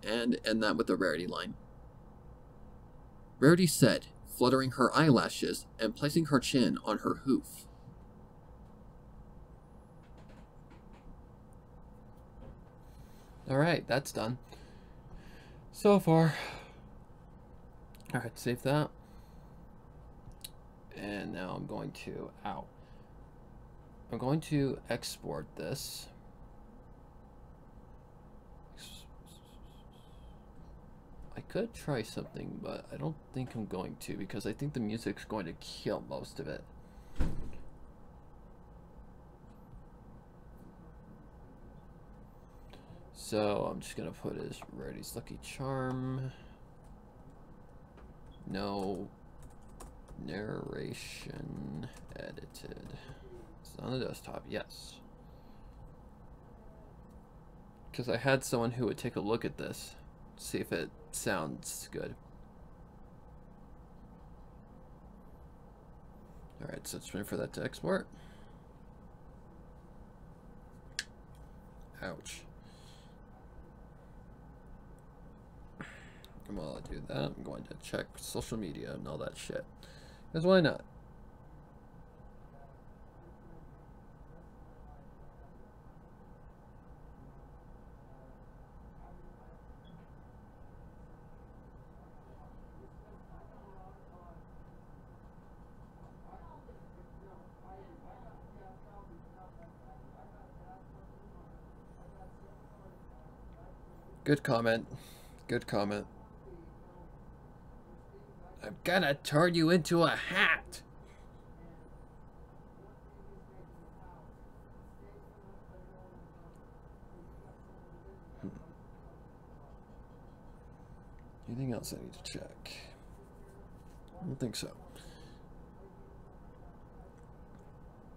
And end that with the Rarity line. Rarity said, fluttering her eyelashes and placing her chin on her hoof. Alright, that's done. So far. Alright, save that. And now I'm going to... Ow. I'm going to export this. I could try something, but I don't think I'm going to, because I think the music's going to kill most of it. So I'm just gonna put as Rarity's Lucky Charm. No narration edited. It's on the desktop, yes. Because I had someone who would take a look at this, see if it sounds good. Alright, so it's waiting for that to export. Ouch. And while I do that, I'm going to check social media and all that shit. Because why not? Good comment. Good comment. I'm gonna turn you into a hat. Anything else I need to check? I don't think so.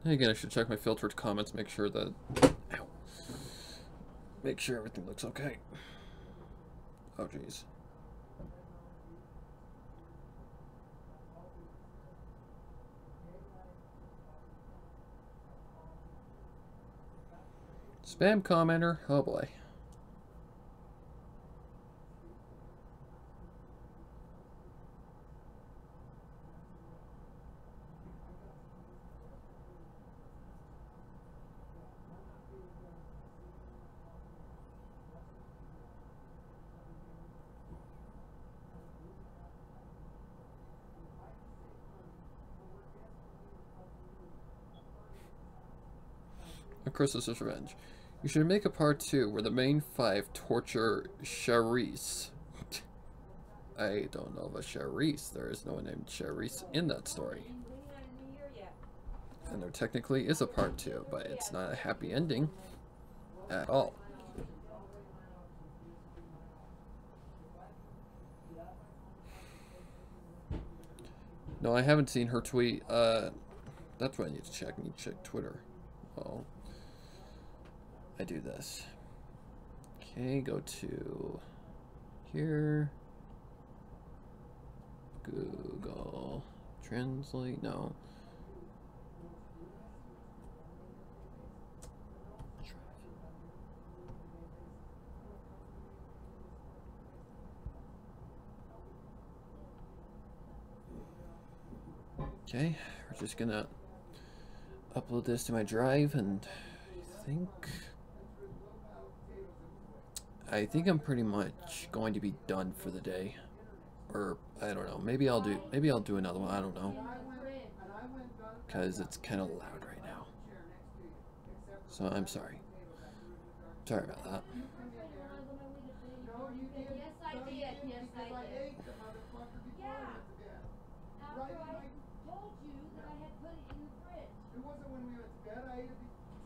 And again, I should check my filtered comments, make sure that... Ow. Make sure everything looks okay. Oh, jeez. Spam commenter? Oh boy. Chris's Revenge. You should make a part 2 where the main 5 torture Charisse. I don't know of a Charisse. There is no one named Charisse in that story. And there technically is a part 2, but it's not a happy ending at all. No, I haven't seen her tweet. That's what I need to check. I need to check Twitter. Oh. I do this. Okay, go to here. Google Translate. No. Okay, we're just gonna upload this to my drive, and I think I'm pretty much going to be done for the day. Or I don't know, maybe I'll do another one, I don't know. Cause it's kinda loud right now. So I'm sorry. Sorry about that. Yes, I did. Yes, I did. Yeah. After I told you that I had put it in the fridge. It wasn't when we went to bed. I ate it.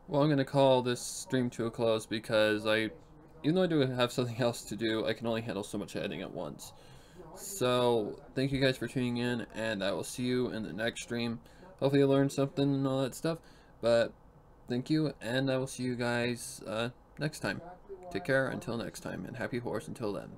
Well, I'm going to call this stream to a close because even though I do have something else to do, I can only handle so much editing at once. So, thank you guys for tuning in, and I will see you in the next stream. Hopefully you learned something and all that stuff, but thank you, and I will see you guys next time. Take care until next time, and happy horse until then.